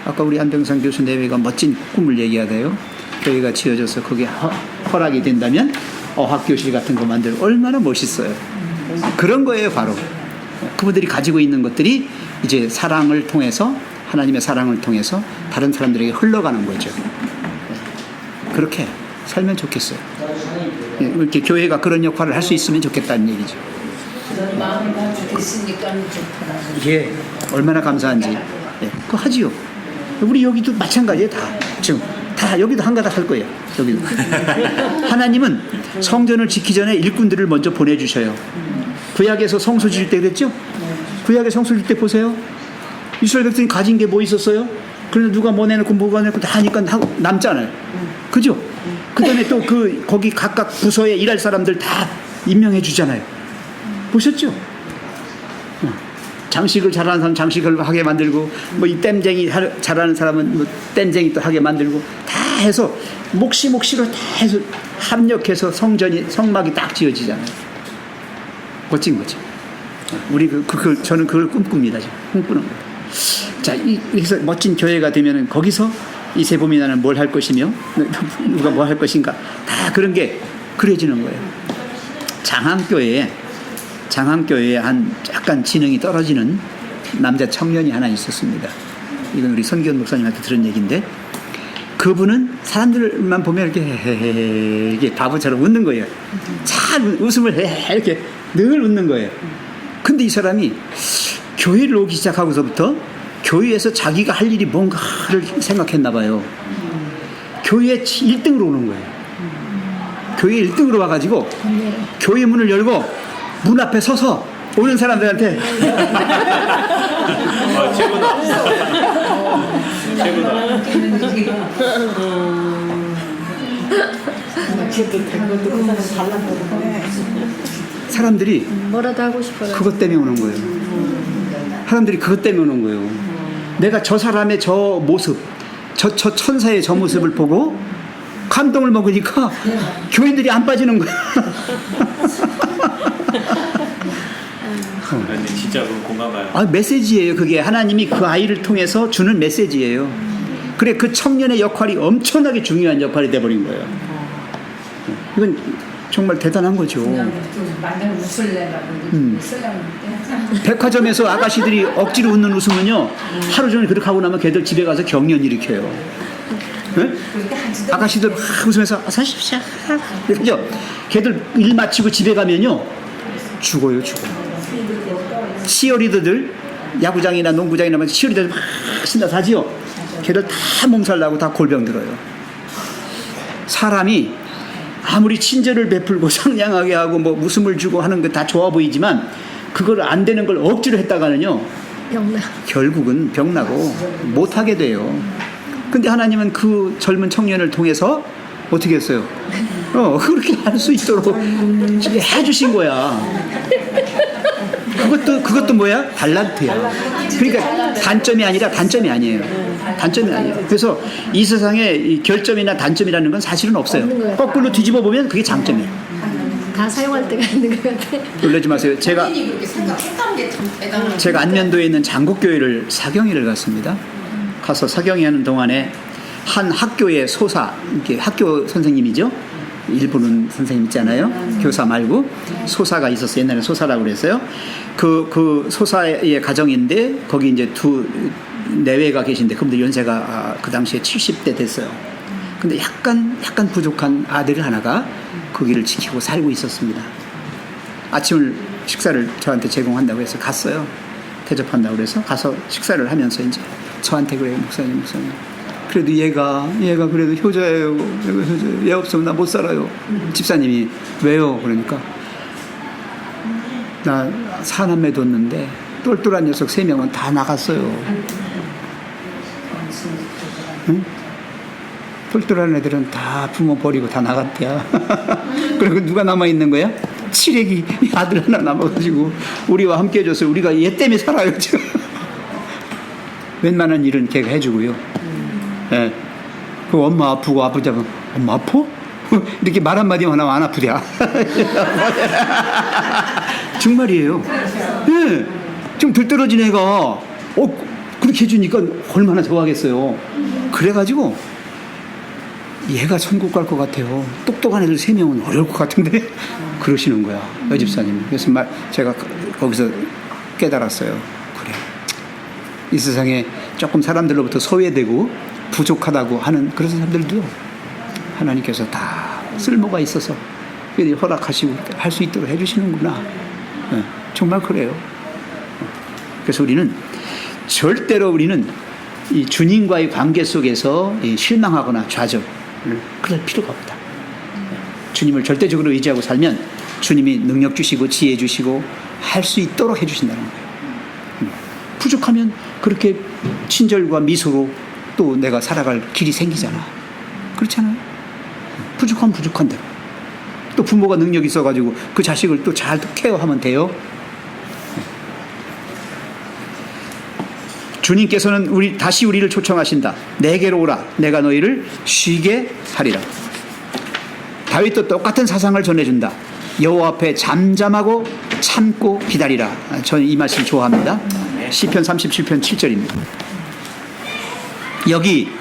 아까 우리 안병상 교수 내외가 멋진 꿈을 얘기하대요. 교회가 지어져서 그게 허락이 된다면 어학교실 같은 거 만들고 얼마나 멋있어요. 그런 거예요, 바로. 그분들이 가지고 있는 것들이 이제 사랑을 통해서, 하나님의 사랑을 통해서 다른 사람들에게 흘러가는 거죠. 그렇게 살면 좋겠어요. 이렇게 교회가 그런 역할을 할 수 있으면 좋겠다는 얘기죠. 그런 마음을 가지고 있으니까 좋더라고요. 이게 얼마나 감사한지. 그거 하지요. 우리 여기도 마찬가지예요, 다. 지금 다 여기도 한가닥 할 거예요. 여기도. 하나님은 성전을 짓기 전에 일꾼들을 먼저 보내주셔요. 구약에서 성소 지을 때 그랬죠? 구약에 성소 지을 때 보세요. 이스라엘 백성이 가진 게 뭐 있었어요? 그런데 누가 뭐 내놓고 뭐가 내놓고 다 하니까 남잖아요. 그죠? 그 다음에 또 거기 각각 부서에 일할 사람들 다 임명해 주잖아요. 보셨죠? 장식을 잘하는 사람 장식을 하게 만들고, 뭐 이 땜쟁이 잘하는 사람은 뭐 땜쟁이 또 하게 만들고, 다 해서 몫이로 다 해서 합력해서 성막이 딱 지어지잖아요. 멋진 거죠. 우리 저는 그걸 꿈꿉니다. 지금 꿈꾸는 거예요. 자, 여기서 멋진 교회가 되면은 거기서 이세보미나는 뭘 할 것이며 누가 뭐 할 것인가, 다 그런 게 그려지는 거예요. 장항교회에 한 약간 지능이 떨어지는 남자 청년이 하나 있었습니다. 이건 우리 손기현 목사님한테 들은 얘기인데, 그분은 사람들만 보면 이렇게 바보처럼 웃는 거예요. 잘 웃음을 이렇게 늘 웃는 거예요. 근데 이 사람이 교회를 오기 시작하고서부터 교회에서 자기가 할 일이 뭔가를 생각했나 봐요. 교회에 1등으로 오는 거예요. 교회에 1등으로 와가지고 교회 문을 열고 문 앞에 서서 오는 사람들한테 최고다. 최고다. 사람들이 뭐라도 하고 싶어요. 그것 때문에 오는 거예요. 사람들이 그것 때문에 오는 거예요. 내가 저 사람의 저 모습, 저 천사의 저 모습을 보고 감동을 먹으니까 교인들이 안 빠지는 거야. 근데 진짜 그건 공감가요. 메시지예요. 그게 하나님이 그 아이를 통해서 주는 메시지예요. 그래, 그 청년의 역할이 엄청나게 중요한 역할이 돼버린 거예요. 이건 정말 대단한 거죠. 만날 웃을래라고 백화점에서 아가씨들이 억지로 웃는 웃음은요, 하루 종일 그렇게 하고 나면 걔들 집에 가서 경련 일으켜요. 네? 아가씨들 막 웃으면서 사십시오. 그죠? 걔들 일 마치고 집에 가면요, 죽어요. 치어리더들, 야구장이나 농구장이나 치어리더들 막 신나서 하지요. 걔들 다 몸살 나고 다 골병 들어요. 사람이 아무리 친절을 베풀고 상냥하게 하고 뭐 웃음을 주고 하는 거 다 좋아 보이지만, 그걸 안 되는 걸 억지로 했다가는요, 결국은 병나고 못하게 돼요. 근데 하나님은 그 젊은 청년을 통해서 어떻게 했어요? 그렇게 할 수 있도록 해주신 거야. 그것도 뭐야? 달란트야. 그러니까 단점이 아니라 단점이 아니에요. 그래서 이 세상에 이 결점이나 단점이라는 건 사실은 없어요. 거꾸로 뒤집어 보면 그게 장점이에요. 다 사용할 때가 있는 것 같아. 놀라지 마세요. 그렇게 생각했다는 게 참 대단한. 제가 안면도에 있는 장국교회를 사경회를 갔습니다. 가서 사경회 하는 동안에 한 학교의 소사, 이렇게 학교 선생님이죠. 일부는 선생님 있잖아요. 교사 말고 소사가 있었어요. 옛날에 소사라고 그랬어요. 그 소사의 가정인데 거기 이제 두 내외가 계신데 그분들 연세가 그 당시에 70대 됐어요. 근데 약간 부족한 아들 하나가 거기를 지키고 살고 있었습니다. 아침을 식사를 저한테 제공한다고 해서 갔어요. 대접한다고 그래서 가서 식사를 하면서 이제 저한테 그래요. 목사님. 그래도 얘가 그래도 효자예요. 얘 없으면 나 못 살아요. 집사님이 왜요? 그러니까 나 사남매 뒀는데 똘똘한 녀석 3명은 다 나갔어요. 응? 똘똘한 애들은 다 부모 버리고 다 나갔대야. 그리고 누가 남아있는 거야? 칠애기 아들 하나 남아가지고 우리와 함께 해줘서 우리가 얘 때문에 살아요 지금. 웬만한 일은 걔가 해주고요. 예. 그 엄마 아프고 아프자면 엄마 아파? 이렇게 말 한마디 하면 안 아프랴. 정말이에요. 예. 좀 들떨어진 애가 그렇게 해주니까 얼마나 좋아하겠어요. 그래가지고 얘가 천국 갈 것 같아요. 똑똑한 애들 3명은 어려울 것 같은데 그러시는 거야 여집사님. 그래서 제가 거기서 깨달았어요. 그래, 이 세상에 조금 사람들로부터 소외되고 부족하다고 하는 그런 사람들도 하나님께서 다 쓸모가 있어서 허락하시고 할 수 있도록 해주시는구나. 정말 그래요. 그래서 우리는 절대로 이 주님과의 관계 속에서 실망하거나 좌절 그럴 필요가 없다. 주님을 절대적으로 의지하고 살면 주님이 능력 주시고 지혜 주시고 할 수 있도록 해주신다는 거예요. 부족하면 그렇게 친절과 미소로 또 내가 살아갈 길이 생기잖아. 그렇잖아요. 부족하면 부족한 대로. 또 부모가 능력이 있어가지고 그 자식을 또 잘 케어하면 돼요. 주님께서는 다시 우리를 초청하신다. 내게로 오라. 내가 너희를 쉬게 하리라. 다윗도 똑같은 사상을 전해준다. 여호와 앞에 잠잠하고 참고 기다리라. 저는 이 말씀 좋아합니다. 시편 37편 7절입니다. 여기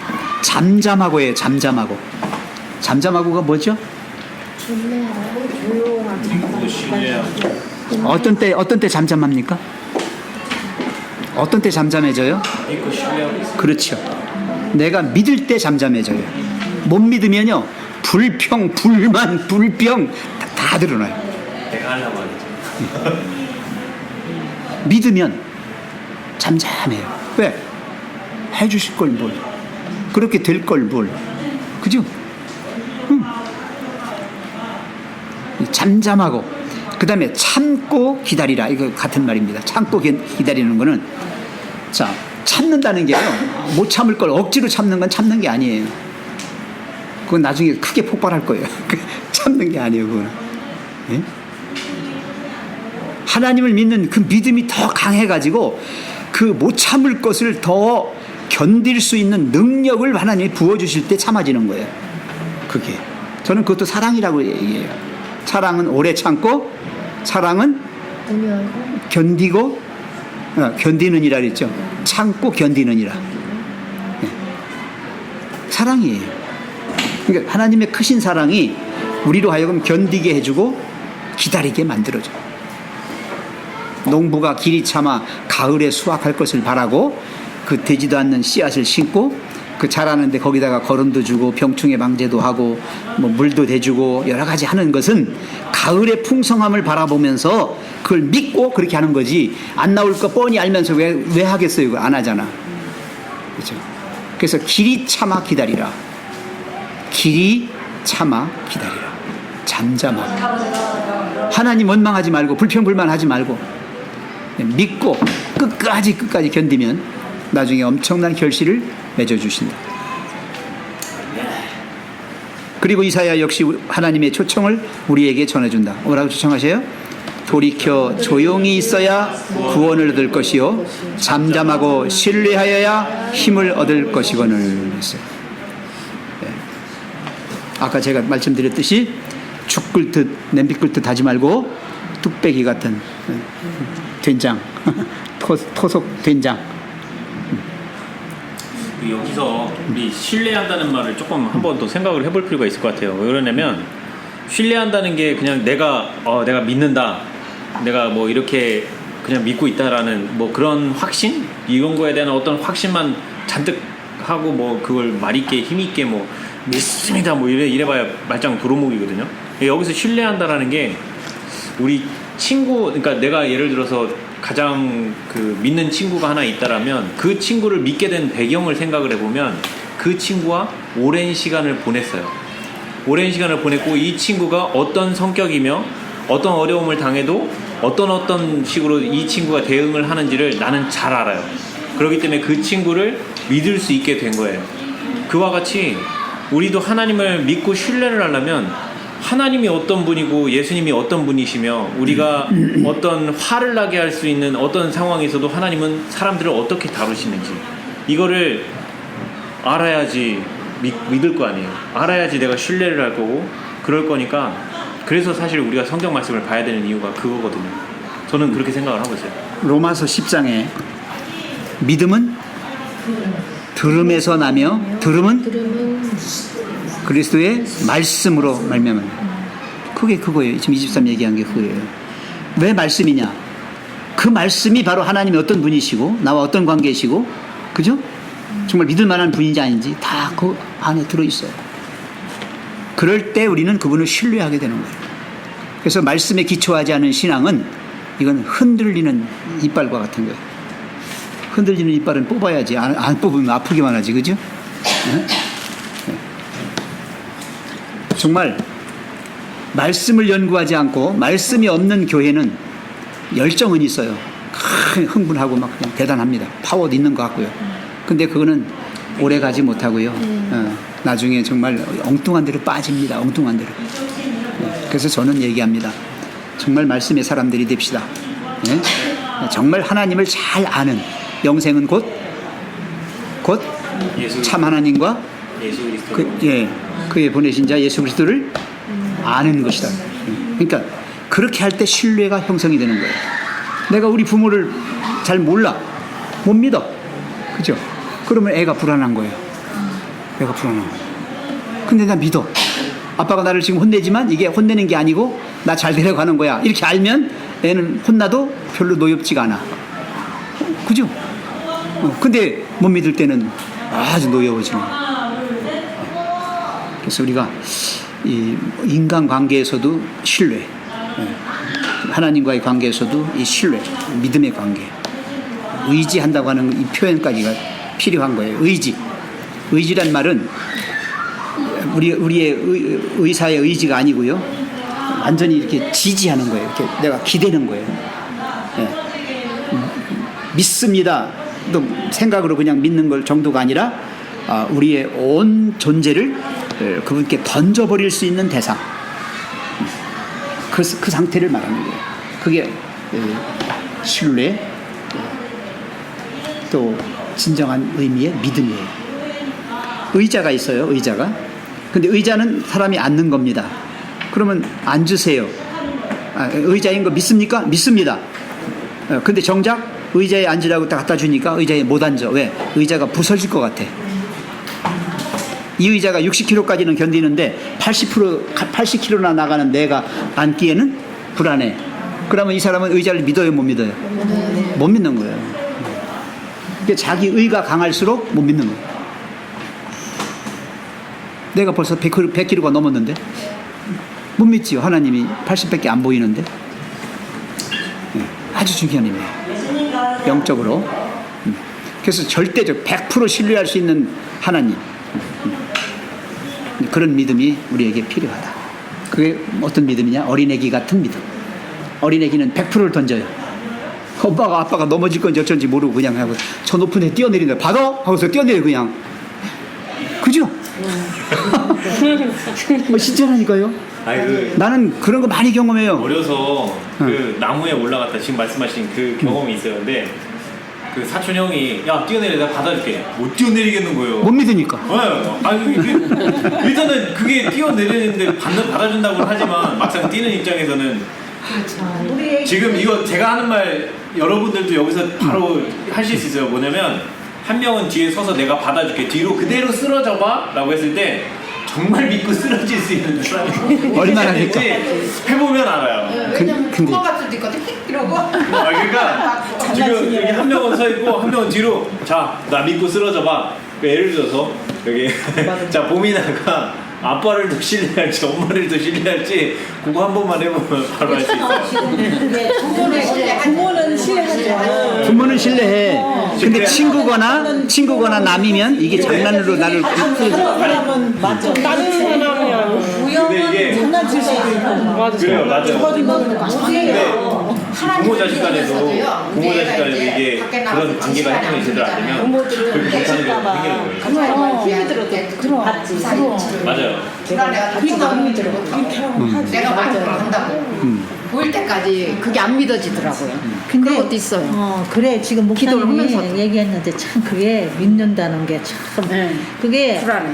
잠잠하고예요. 잠잠하고. 잠잠하고가 뭐죠? 어떤 때 잠잠합니까? 어떤 때 잠잠해져요? 그렇죠. 내가 믿을 때 잠잠해져요. 못 믿으면요 불평, 불만, 불병 다 드러나요. 내가 하려고 하죠. 믿으면 잠잠해요. 왜? 해주실 걸 뭘? 그렇게 될 걸 뭘? 그죠? 잠잠하고 그 다음에 참고 기다리라. 이거 같은 말입니다. 참고 기다리는 거는 자 참는다는 게요. 못 참을 걸 억지로 참는 건 참는 게 아니에요. 그건 나중에 크게 폭발할 거예요. 참는 게 아니에요. 그거는. 예? 하나님을 믿는 그 믿음이 더 강해가지고 그 못 참을 것을 더 견딜 수 있는 능력을 하나님이 부어주실 때 참아지는 거예요. 그게 저는 그것도 사랑이라고 얘기해요. 사랑은 오래 참고 사랑은 견디고 견디는이라 그랬죠. 참고 견디는이라. 네. 사랑이에요. 그러니까 하나님의 크신 사랑이 우리로 하여금 견디게 해주고 기다리게 만들어줘. 농부가 길이 참아 가을에 수확할 것을 바라고 그 되지도 않는 씨앗을 심고 그 자라는데 거기다가 거름도 주고 병충해 방제도 하고 뭐 물도 대주고 여러 가지 하는 것은 가을의 풍성함을 바라보면서 그걸 믿고 그렇게 하는 거지. 안 나올 거 뻔히 알면서 왜 하겠어요? 이거 안 하잖아. 그렇죠? 그래서 길이 참아 기다리라. 길이 참아 기다리라. 잠잠하고 하나님 원망하지 말고 불평불만하지 말고 믿고 끝까지 견디면 나중에 엄청난 결실을 맺어주신다. 그리고 이사야 역시 하나님의 초청을 우리에게 전해준다. 뭐라고 초청하세요? 돌이켜 조용히 있어야 구원을 얻을 것이요 잠잠하고 신뢰하여야 힘을 얻을 것이거늘 했어요. 네. 아까 제가 말씀드렸듯이 죽 끓듯 냄비 끓듯 하지 말고 뚝배기 같은 된장, 토속 된장. 여기서 우리 신뢰한다는 말을 조금 한번 더 생각을 해볼 필요가 있을 것 같아요. 왜 그러냐면 신뢰한다는 게 그냥 내가 믿는다, 내가 뭐 이렇게 그냥 믿고 있다라는 뭐 그런 확신, 이런 거에 대한 어떤 확신만 잔뜩 하고 뭐 그걸 말 있게 힘 있게 뭐 믿습니다 뭐 이래봐야 말짱 도루묵이거든요. 여기서 신뢰한다라는 게 우리 친구, 그러니까 내가 예를 들어서 가장 그 믿는 친구가 하나 있다라면 그 친구를 믿게 된 배경을 생각을 해보면 그 친구와 오랜 시간을 보냈어요. 오랜 시간을 보냈고 이 친구가 어떤 성격이며 어떤 어려움을 당해도 어떤 식으로 이 친구가 대응을 하는지를 나는 잘 알아요. 그렇기 때문에 그 친구를 믿을 수 있게 된 거예요. 그와 같이 우리도 하나님을 믿고 신뢰를 하려면 하나님이 어떤 분이고 예수님이 어떤 분이시며 우리가 어떤 화를 나게 할 수 있는 어떤 상황에서도 하나님은 사람들을 어떻게 다루시는지 이거를 알아야지 믿을 거 아니에요. 알아야지 내가 신뢰를 할 거고 그럴 거니까. 그래서 사실 우리가 성경 말씀을 봐야 되는 이유가 그거거든요. 저는 그렇게 생각을 하고 있어요. 로마서 10장에 믿음은 들음에서 나며 들음은 그리스도의 말씀으로 말미암아. 그게 그거예요. 지금 23 얘기한 게 그거예요. 왜 말씀이냐? 그 말씀이 바로 하나님이 어떤 분이시고 나와 어떤 관계시고, 그죠? 정말 믿을 만한 분인지 아닌지 다 그 안에 들어있어요. 그럴 때 우리는 그분을 신뢰하게 되는 거예요. 그래서 말씀에 기초하지 않은 신앙은 이건 흔들리는 이빨과 같은 거예요. 흔들리는 이빨은 뽑아야지. 안 뽑으면 아프기만 하지, 그죠? 네? 정말 말씀을 연구하지 않고 말씀이 없는 교회는 열정은 있어요. 흥분하고 막 그냥 대단합니다. 파워도 있는 것 같고요. 근데 그거는 오래 가지 못하고요. 나중에 정말 엉뚱한 데로 빠집니다. 엉뚱한 데로. 그래서 저는 얘기합니다. 정말 말씀의 사람들이 됩시다. 정말 하나님을 잘 아는 영생은 곧 참 하나님과 예수 그리스도 그의 보내신 자 예수 그리스도를 아는 것이다. 그러니까 그렇게 할 때 신뢰가 형성이 되는 거예요. 내가 우리 부모를 잘 몰라, 못 믿어, 그죠? 그러면 애가 불안한 거예요. 애가 불안한 거예요. 근데 나 믿어. 아빠가 나를 지금 혼내지만 이게 혼내는 게 아니고 나 잘 데려가는 거야. 이렇게 알면 애는 혼나도 별로 노엽지가 않아. 그죠? 근데 못 믿을 때는 아주 노여워지는 거예요. 그래서 우리가 이 인간관계에서도 신뢰, 하나님과의 관계에서도 이 신뢰, 믿음의 관계, 의지한다고 하는 이 표현까지가 필요한 거예요. 의지란 말은 우리의 의사의 의지가 아니고요, 완전히 이렇게 지지하는 거예요. 이렇게 내가 기대는 거예요. 믿습니다. 또 생각으로 그냥 믿는 걸 정도가 아니라 우리의 온 존재를 그분께 던져버릴 수 있는 대상, 그 상태를 말하는 거예요. 그게 신뢰, 또 진정한 의미의 믿음이에요. 의자가 있어요. 의자가. 근데 의자는 사람이 앉는 겁니다. 그러면 앉으세요. 의자인 거 믿습니까? 믿습니다. 근데 정작 의자에 앉으라고 딱 갖다 주니까 의자에 못 앉아. 왜? 의자가 부서질 것 같아. 이 의자가 60kg까지는 견디는데 80kg나 나가는 내가 앉기에는 불안해. 그러면 이 사람은 의자를 믿어요, 못 믿어요? 못 믿는 거예요. 그러니까 자기 의가 강할수록 못 믿는 거예요. 내가 벌써 100kg가 넘었는데 못 믿지요. 하나님이 80밖에 안 보이는데. 아주 중요한 의미예요. 영적으로. 그래서 절대적 100% 신뢰할 수 있는 하나님, 그런 믿음이 우리에게 필요하다. 그게 어떤 믿음이냐? 어린애기 같은 믿음. 어린애기는 100%를 던져요. 엄마가 아빠가 넘어질 건지 어쩐지 모르고 그냥 하고 저 높은 데 뛰어내린다. 받아? 하고서 뛰어내려 그냥. 그죠? 뭐 진짜라니까요. 나는 그런 거 많이 경험해요. 어려서 그 나무에 올라갔다 지금 말씀하신 그 경험이 있어요. 근데 그 사촌 형이 야 뛰어내려 내가 받아줄게. 못 뛰어내리겠는 거예요. 못 믿으니까. 네. 아니 일단은 그게 뛰어내리는데 받아준다고 하지만 막상 뛰는 입장에서는 지금 이거 제가 하는 말 여러분들도 여기서 바로 하실 수 있어요. 뭐냐면 한 명은 뒤에 서서 내가 받아줄게. 뒤로 그대로 쓰러져 봐 라고 했을 때 정말 믿고 쓰러질 수 있는 사람이 얼마나 될지 해보면 알아요. 왜냐면 근데- 도망갈 수도 있거든. 이러고. 그러니까 지금 여기 한 명은 서 있고 한 명은 뒤로 자 나 믿고 쓰러져 봐. 그러니까 예를 들어서 여기 자 보미나가 아빠를 더 신뢰할지 엄마를 더 신뢰할지 그거 한 번만 해보면 바로 알 수 있어요. 부모는 신뢰하죠. 부모는 신뢰해. 근데 친구거나 남이면 이게 장난으로 나를 사람은 맞죠. 다른 사람이야. 근데 이게 장난칠 수도 있고. 그래요 맞아요. 근데 부모 자식 간에도 부모 자식 간에도 이게 그런 관계가 형성이 제대로 안 되면 그렇게 못하는 경우가 생기는 거예요. 힘이 들어도 받지. 맞아요. 불안해가지고 힘이 들어. 내가 말을 한다고. 보일 때까지 그게 안 믿어지더라고요. 근데 그런 것도 있어요. 그래 지금 기도를 목사님이 하면서도. 얘기했는데 참 그게 믿는다는 게 참 네. 그게 불안해.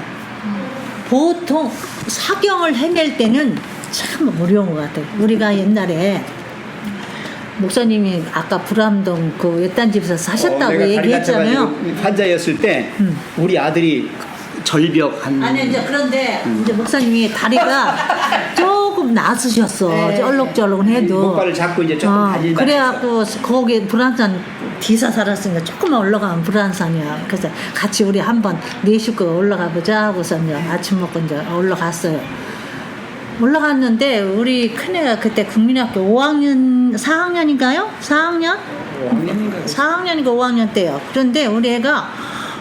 보통 사경을 해낼 때는 참 어려운 것 같아요. 우리가 옛날에 목사님이 아까 불암동 그 외딴 집에서 사셨다고 내가 다리 얘기했잖아요. 다쳐가지고 환자였을 때 우리 아들이 절벽 한 아니 이제 그런데 이제 목사님이 다리가 조금 나으셨어. 네. 쩔룩쩔룩해도 목발을 잡고 이제 조금 다닐 그래갖고 거기 불안산 디사 살았으니까 조금만 올라가면 불안산이야. 그래서 같이 우리 한번 네 식구 올라가 보자 하고서 이제 아침 먹고 이제 올라갔어요. 올라갔는데 우리 큰애가 그때 국민학교 5학년 4학년인가요? 4학년? 4학년인가 5학년 때요. 그런데 우리 애가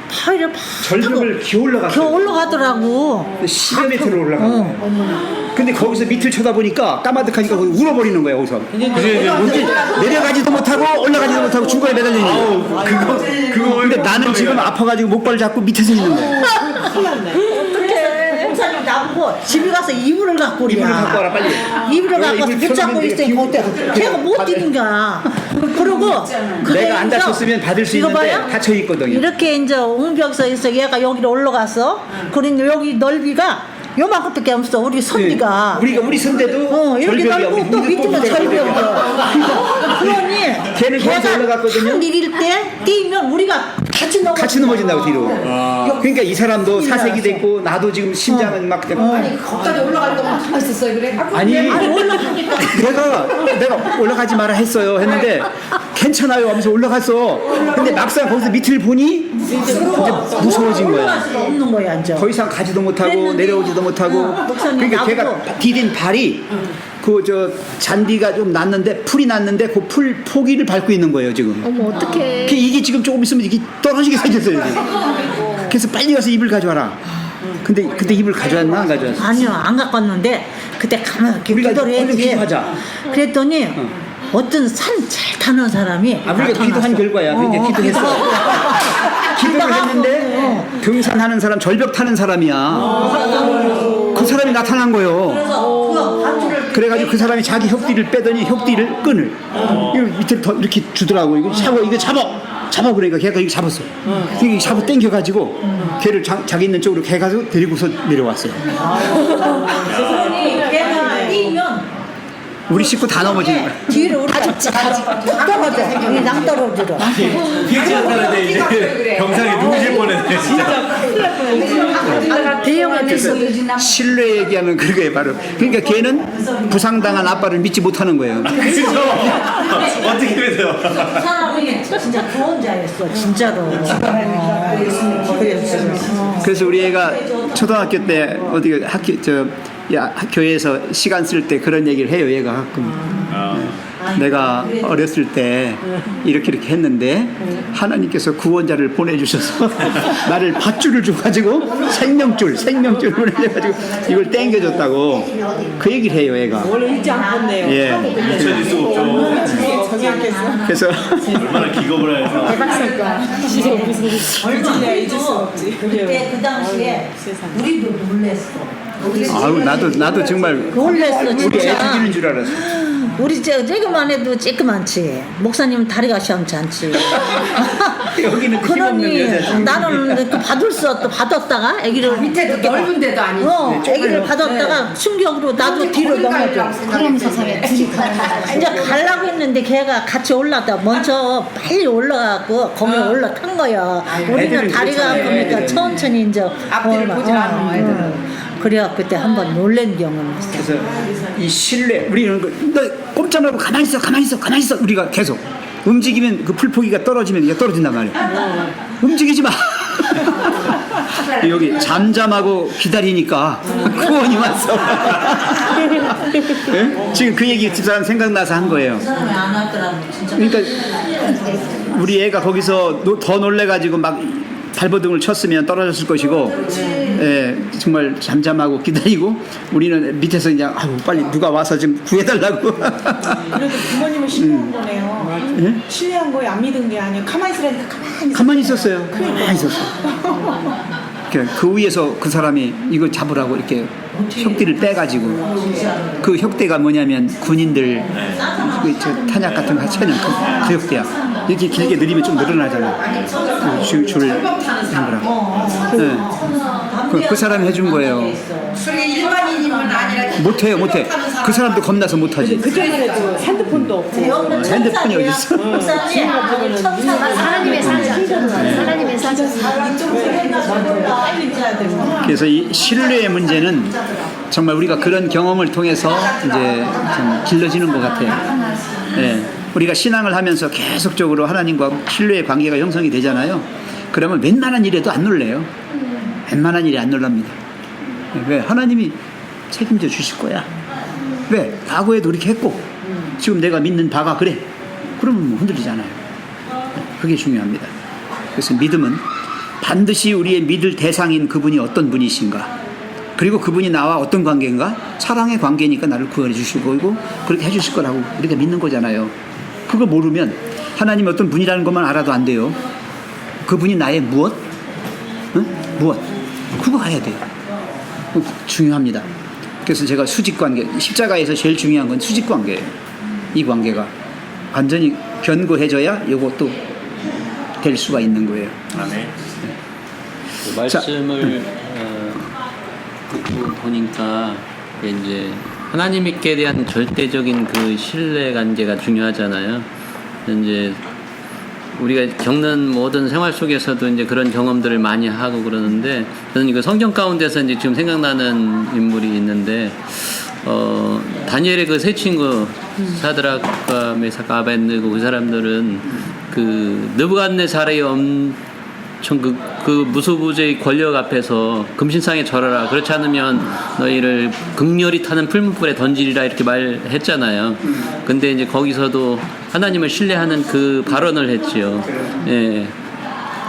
파이를 팍 절벽을 기어 올라갔어요. 겨 올라가더라고. 10여 미터로 올라간 거예요. 근데 거기서 밑을 쳐다보니까 까마득하니까 거기 울어버리는 거예요. 거기서. 뭔지 내려가지도 못하고 올라가지도 못하고 중간에 매달려 있는 거예요. 그거 근데 나는 지금 아파가지고 목발을 잡고 밑에서 있는 거예요. 어떻게 목사님 나보고 집에 가서 이불을 갖고 오랴. 이불을 갖고 와라 빨리. 이불을 내가 갖고 이불 붙잡고 펴놓는데 있으니까 어때? 기운- 걔가 못 뛰는 거야. 그러고 내가 안 다쳤으면 받을 수 이거 있는데 봐요? 닫혀 있거든요. 이렇게 이제 옹벽서에서 얘가 여기로 올라갔어. 그러니 여기 넓이가 요만큼밖에 없어. 우리 선비가. 우리 선대도 이렇게 절벽이야. 넓고 또 우리 밑으로 절벽이야. 그러니 걔는 거기서 올라갔거든요. 탁 내릴 때 뛰면 우리가 같이 넘어진다고 뒤로. 그러니까 이 사람도 사색이 됐고 나도 지금 심장은 막 거기까지 올라갈 동안 가만 있었어요. 그래. 아니 올라가니까 내가 올라가지 마라 했어요 했는데 괜찮아요 하면서 올라갔어. 근데 막상 거기서 밑을 보니 이제 무서워진 거야. 올라갈 수가 없는 거야 이제. 더 이상 가지도 못하고 그랬는데, 내려오지도 못하고. 목사님 그러니까 걔가 나보고. 디딘 발이 그 저 잔디가 좀 났는데 풀이 났는데 그 풀 포기를 밟고 있는 거예요 지금. 어머 어떡해. 이게 지금 조금 있으면 이게 떨어지게 생겼어요. 이게. 그래서 빨리 가서 이불 가져와라. 근데 이불 가져왔나 안 가져왔어? 아니요 안 갖고 왔는데 그때 가만 이렇게 우리가 기도를 얼른 했지. 기도하자. 그랬더니 어떤 산 잘 타는 사람이 우리가 기도한 나타났어. 결과야. 그러니까 기도했어. 기도를 했는데 등산하는 사람, 절벽 타는 사람이야. 그 사람이 나타난 거예요. 그래서 그 밧줄을 그래가지고 그 사람이 자기 협디를 빼더니 협디를 끈을 이거 밑에 더 이렇게 주더라고. 이거 잡아 그러니까 걔가 이거 잡았어. 이거 잡아 당겨가지고 걔를 자기 있는 쪽으로 걔 가서 데리고서 내려왔어요. 걔가 뛰면 우리 식구 다 넘어지는 거야. 뒤로 우리가 떨어져. 우리 낭떨어지러. 비행기 한다는데 이제 병상에 누우실 뻔했네 진짜. 대형에서 신뢰 얘기하면 그게 바로 그러니까 걔는 부상당한 아빠를 믿지 못하는 거예요. 그죠? 어떻게 해서 그 사람이 진짜 구원자였어. 진짜로. 그래서 우리 애가 초등학교 때 어디 교회에서 시간 쓸 때 그런 얘기를 해요. 얘가 가끔. 내가 어렸을 때 이렇게 했는데 하나님께서 구원자를 보내주셔서 나를 밧줄을 줘가지고 생명줄 보내줘가지고 이걸 땡겨줬다고 그 얘기를 해요. 얘가. 원래 잊지 않겠네요. 예. 잊혀질 수가 없죠. 그래서 얼마나 기겁을 해서 그때 그 당시에 우리도 놀랬어. 아우 나도 정말 놀랬어 우리 애 진짜. 죽이는 줄 알았어. 우리 저기만 해도 쬐끄만치. 목사님은 다리가 시험치 않지. 여기는 그 힘없는 그러니 여자. 나는 그 받을 수 없다 받았다가 아기를 밑에도 넓은 데도 아니고. 아기를 받았다가 충격으로 나도 뒤로 넘어져. 그러면서 사람이 둘이 이제 가려고 했는데 걔가 같이 올라다 먼저 빨리 올라가고 거기에 올라탄 거야. 우리는 애들은 다리가 그렇잖아요, 아프니까 애들은. 천천히 이제 앞뒤를 보질 않아, 애들은. 그래갖고 그때 한번 놀란 경험이 있어. 그래서 이 신뢰 우리는 너 꼼짝 말고 가만히 있어 우리가 계속 움직이면 그 풀포기가 떨어지면 이게 떨어진단 말이야. 움직이지 마. 여기 잠잠하고 기다리니까 구원이 왔어. 예? 지금 그 얘기 집사람 생각나서 한 거예요. 사람이 안 하더라고 진짜. 그러니까 우리 애가 거기서 더 놀래가지고 막 발버둥을 쳤으면 떨어졌을 것이고, 예, 정말 잠잠하고 기다리고 우리는 밑에서 이제 아유 빨리 누가 와서 좀 구해달라고. 그래도 부모님은 신뢰한 거네요. 예? 신뢰한 거예요. 안 믿은 게 아니에요. 가만히 있으라니까 가만히 있었어요. 가만히 있었어. 그 위에서 그 사람이 이거 잡으라고 이렇게 혁대를 빼가지고, 그 혁대가 뭐냐면 군인들 저 탄약 같은 거 같이 하는 그 혁대야. 이렇게 길게 늘리면 좀 늘어나잖아. 줄을 한 거라고. 네. 그 사람이 해준 거예요. 그게 일반인이면 아니라 못해. 그 사람도 겁나서 못하지. 그때는 핸드폰도 없고 핸드폰이 어디 있어? 하나님의 사정. 그래서 이 신뢰의 문제는 정말 우리가 그런 경험을 통해서 이제 좀 길러지는 것 같아요. 예. 우리가 신앙을 하면서 계속적으로 하나님과 신뢰의 관계가 형성이 되잖아요. 그러면 웬만한 일에도 안 놀래요. 웬만한 일에 안 놀랍니다. 왜? 하나님이 책임져 주실 거야. 왜? 과거에도 그렇게 했고 지금 내가 믿는 바가 그래. 그러면 뭐 흔들리잖아요. 그게 중요합니다. 그래서 믿음은 반드시 우리의 믿을 대상인 그분이 어떤 분이신가, 그리고 그분이 나와 어떤 관계인가, 사랑의 관계니까 나를 구원해 주실 거고 그렇게 해주실 거라고 우리가 믿는 거잖아요. 그걸 모르면 하나님이 어떤 분이라는 것만 알아도 안 돼요. 그분이 나의 무엇? 응? 무엇? 그거 알아야 돼요. 중요합니다. 그래서 제가 수직관계, 십자가에서 제일 중요한 건 수직관계예요. 이 관계가 완전히 견고해져야 이것도 될 수가 있는 거예요. 아멘. 그 말씀을 듣고 보니까 이제 하나님께 대한 절대적인 그 신뢰 관계가 중요하잖아요. 이제 우리가 겪는 모든 생활 속에서도 이제 그런 경험들을 많이 하고 그러는데, 저는 이거 성경 가운데서 이제 지금 생각나는 인물이 있는데, 다니엘의 그 세 친구 사드락과 메삭과 아벤느고 그 사람들은 그 느부갓네살의 엄청 그 무소부재의 권력 앞에서 금신상에 절하라, 그렇지 않으면 너희를 극렬히 타는 풀무불에 던지리라 이렇게 말했잖아요. 근데 이제 거기서도 하나님을 신뢰하는 그 발언을 했지요. 예.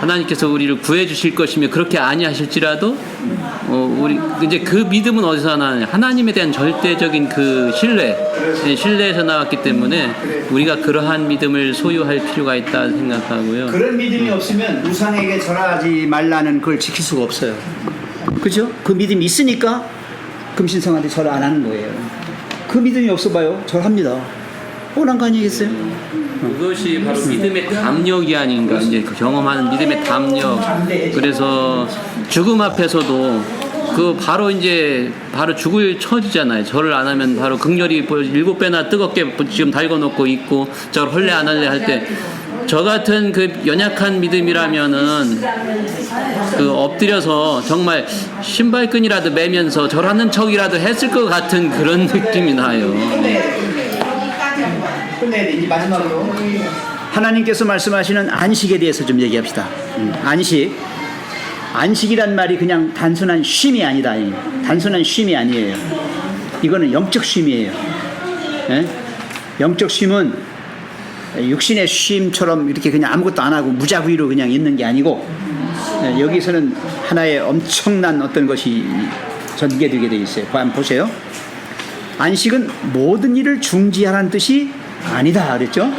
하나님께서 우리를 구해 주실 것이며 그렇게 아니하실지라도 우리 이제 그 믿음은 어디서 나느냐, 하나님에 대한 절대적인 그 신뢰에서 나왔기 때문에 우리가 그러한 믿음을 소유할 필요가 있다 생각하고요. 그런 믿음이 없으면 우상에게 절하지 말라는 걸 지킬 수가 없어요. 그죠? 그 믿음이 있으니까 금신성한테 절 안 하는 거예요. 그 믿음이 없어봐요, 절합니다. 뻔한 거 아니겠어요? 그것이 바로 믿음의 담력이 아닌가, 이제 그 경험하는 믿음의 담력. 그래서 죽음 앞에서도 그 바로 이제 바로 죽을 처지잖아요. 절을 안 하면 바로 극렬히 7배나 뜨겁게 지금 달궈놓고 있고 저를 할래 안 할래 할 때, 저 같은 그 연약한 믿음이라면은 그 엎드려서 정말 신발끈이라도 매면서 절하는 척이라도 했을 것 같은 그런 느낌이 나요. 끝내야 돼. 이제 마지막으로 하나님께서 말씀하시는 안식에 대해서 좀 얘기합시다. 안식이란 말이 그냥 단순한 쉼이 아니다. 단순한 쉼이 아니에요. 이거는 영적 쉼이에요. 예? 영적 쉼은 육신의 쉼처럼 이렇게 그냥 아무것도 안 하고 무작위로 그냥 있는 게 아니고, 여기서는 하나의 엄청난 어떤 것이 전개되게 되어 있어요. 한번 보세요. 안식은 모든 일을 중지하라는 뜻이 아니다 그랬죠.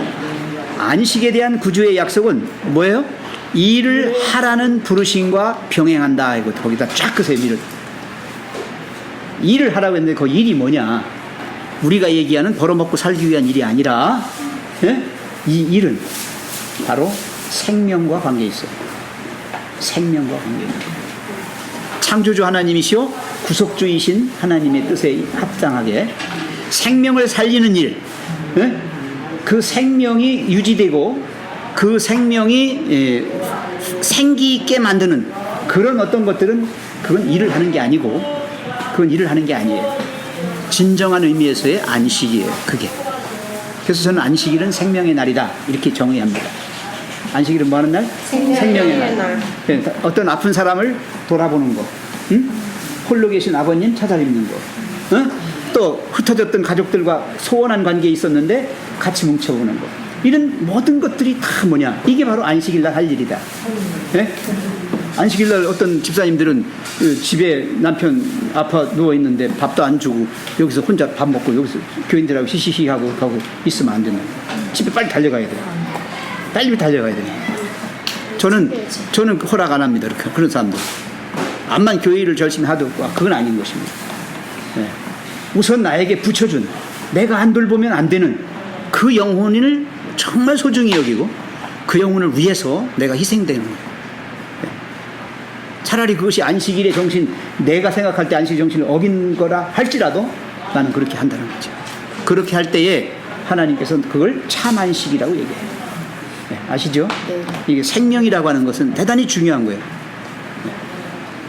안식에 대한 구주의 약속은 뭐예요? 일을 하라는 부르심과 병행한다. 이거 거기다 쫙 끄세요. 일을 하라고 했는데 그 일이 뭐냐? 우리가 얘기하는 벌어먹고 살기 위한 일이 아니라 예? 이 일은 바로 생명과 관계 있어요. 생명과 관계 있어요. 창조주 하나님이시오 구속주이신 하나님의 뜻에 합당하게 생명을 살리는 일, 예? 그 생명이 유지되고 그 생명이 생기 있게 만드는 그런 어떤 것들은 그건 일을 하는 게 아니고 그건 일을 하는 게 아니에요. 진정한 의미에서의 안식이에요. 그게. 그래서 저는 안식일은 생명의 날이다 이렇게 정의합니다. 안식일은 뭐 하는 날? 생명의 날. 그러니까 어떤 아픈 사람을 돌아보는 거, 응? 홀로 계신 아버님 찾아뵙는 거, 응? 또 흩어졌던 가족들과 소원한 관계에 있었는데 같이 뭉쳐보는 거. 이런 모든 것들이 다 뭐냐? 이게 바로 안식일 날 할 일이다. 네? 안식일 날 어떤 집사님들은 그 집에 남편 아파 누워 있는데 밥도 안 주고 여기서 혼자 밥 먹고 여기서 교인들하고 히히히 하고 있으면 안 된다. 집에 빨리 달려가야 돼요. 빨리 달려가야 돼요. 저는 허락 안 합니다. 이렇게 그런 사람들. 암만 교회를 열심히 하도 그건 아닌 것입니다. 네. 우선 나에게 붙여준 내가 안 돌보면 안 되는 그 영혼을 정말 소중히 여기고 그 영혼을 위해서 내가 희생되는 거예요. 네. 차라리 그것이 안식일의 정신, 내가 생각할 때 안식일 정신을 어긴 거라 할지라도 나는 그렇게 한다는 거죠. 그렇게 할 때에 하나님께서는 그걸 참 안식이라고 얘기해요. 네. 아시죠? 네. 이게 생명이라고 하는 것은 대단히 중요한 거예요.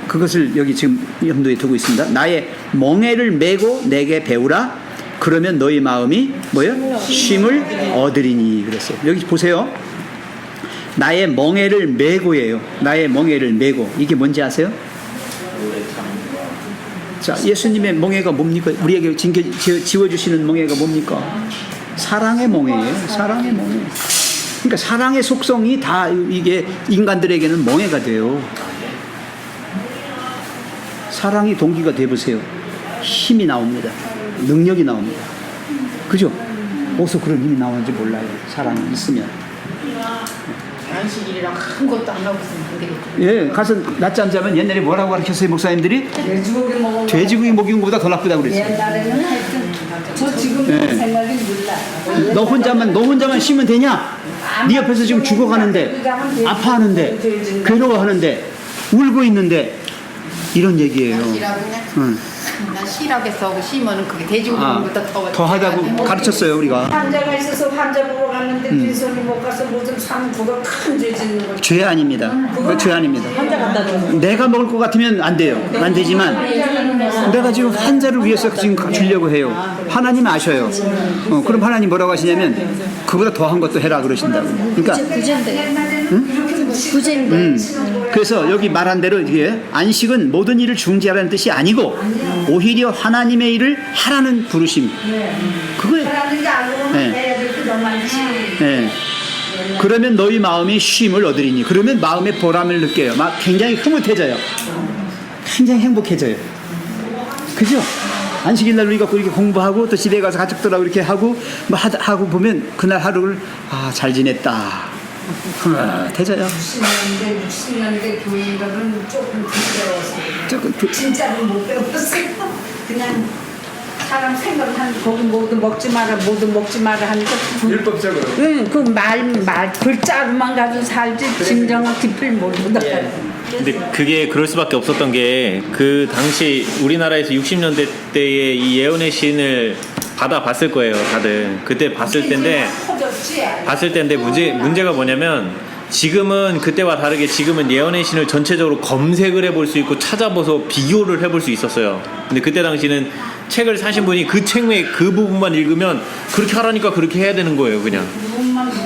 그것을 여기 지금 염두에 두고 있습니다. 나의 멍에를 메고 내게 배우라. 그러면 너희 마음이 뭐예요? 쉼을 얻으리니 그랬어요. 여기 보세요. 나의 멍에를 메고예요. 나의 멍에를 메고. 이게 뭔지 아세요? 자, 예수님의 멍에가 뭡니까? 우리에게 지워주시는 멍에가 뭡니까? 사랑의 멍에예요. 사랑의 멍에. 그러니까 사랑의 속성이 다 이게 인간들에게는 멍에가 돼요. 사랑이 동기가 돼보세요. 힘이 나옵니다. 능력이 나옵니다. 그죠? 어디서 그런 힘이 나오는지 몰라요. 사랑이 있으면. 안식일이랑 큰 것도 안 하고 있으면 안 되겠죠. 예, 가서 낮잠 자면 옛날에 뭐라고 가르쳤어요, 목사님들이? 돼지고기 먹이는 것보다 더 나쁘다고 그랬어요. 옛날에는 하여튼 저 지금 생각이 몰라. 너 혼자만 쉬면 되냐? 네 옆에서 지금 죽어가는데, 아파하는데, 괴로워하는데, 울고 있는데, 이런 얘기예요. 응. 난 실학에서 쉬면은 그게 돼지고기 먹는 더 하자고 가르쳤어요, 우리가. 환자가 있어서 환자 보러 갔는데 빈손이 못 가서 무슨 상구가 큰 죄 짓는 거. 죄 아닙니다. 그거 죄 아닙니다. 내가 먹을 것 같으면 안 돼요. 안 되지만 내가 지금 환자를 위해서 지금 주려고 해요. 하나님 아셔요. 그럼 하나님 뭐라고 하시냐면 그보다 더한 것도 해라 그러신다고. 그러니까 구제인데. 그래서 여기 말한 대로 이게 안식은 모든 일을 중지하라는 뜻이 아니고 오히려 하나님의 일을 하라는 부르심. 그거예요. 네. 네. 그러면 너희 마음이 쉼을 얻으리니. 그러면 마음의 보람을 느껴요. 막 굉장히 흐뭇해져요. 굉장히 행복해져요. 그죠? 안식일 날 우리가 이렇게 공부하고 또 집에 가서 가족들하고 이렇게 하고 뭐 하고 보면 그날 하루를 잘 지냈다. 되져요. 60년대 교인들은 조금 배웠어요. 진짜로 못 배웠어요. 그냥 사람 생각하는 거기 뭐든 먹지 마라 하니까 율법적으로. 응, 그 말 글자로만 가지고 살지 진정한 깊이를 모른다. 근데 그게 그럴 수밖에 없었던 게 그 당시 우리나라에서 60년대 때에 이 예언의 신을 받아봤을 거예요, 다들. 그때 봤을 때인데 문제가 뭐냐면 지금은 그때와 다르게 지금은 예언의 신을 전체적으로 검색을 해볼 수 있고 찾아봐서 비교를 해볼 수 있었어요. 근데 그때 당시는 책을 사신 분이 그 책의 그 부분만 읽으면 그렇게 하라니까 그렇게 해야 되는 거예요, 그냥.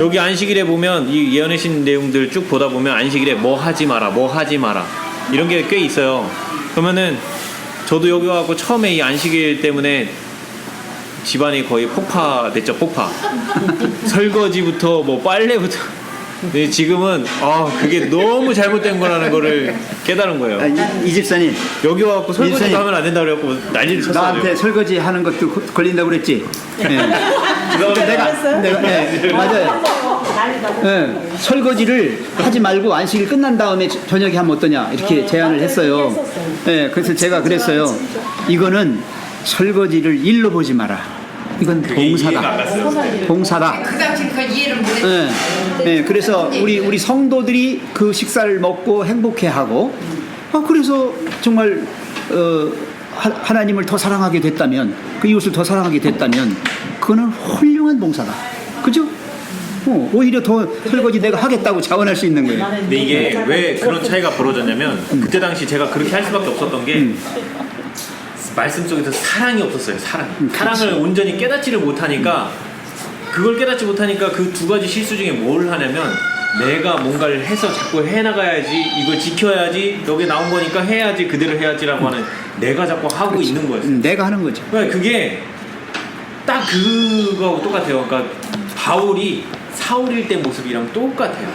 여기 안식일에 보면 이 예언의 신 내용들 쭉 보다 보면 안식일에 뭐 하지 마라 이런 게 꽤 있어요. 그러면은 저도 여기 와서 처음에 이 안식일 때문에 집안이 거의 폭파됐죠. 설거지부터 뭐 빨래부터. 근데 지금은 그게 너무 잘못된 거라는 거를 깨달은 거예요. 이 집사님 여기 와갖고 설거지도 하면 안 된다 그래갖고 난리를 쳤어요. 나한테 설거지 하는 것도 걸린다고 그랬지. 네. 내가 맞아요. 네. 설거지를 하지 말고 안식일 끝난 다음에 저녁에 하면 어떠냐 이렇게 제안을 했어요. 네, 그래서 제가 그랬어요. 이거는 설거지를 일로 보지 마라. 이건 그게 이해가 안 봉사다. 갔어요. 봉사다. 그 당시 그 이해를 못했지. 네. 네, 그래서 우리 성도들이 그 식사를 먹고 행복해하고, 그래서 정말 하나님을 더 사랑하게 됐다면, 그 이웃을 더 사랑하게 됐다면, 그거는 훌륭한 봉사다. 그죠? 오히려 더 설거지 내가 하겠다고 자원할 수 있는 거예요. 근데 이게 왜 그런 차이가 벌어졌냐면 그때 당시 제가 그렇게 할 수밖에 없었던 게 말씀 속에서 사랑이 없었어요. 사랑을 온전히 깨닫지를 못하니까 그걸 깨닫지 못하니까 그 두 가지 실수 중에 뭘 하냐면 내가 뭔가를 해서 자꾸 해나가야지, 이걸 지켜야지, 여기 나온 거니까 해야지, 그대로 해야지라고 하는 내가 자꾸 하고 있는 거였어요. 내가 하는 거죠. 그러니까 그게 딱 그거하고 똑같아요. 그러니까 바울이 사울일 때 모습이랑 똑같아요.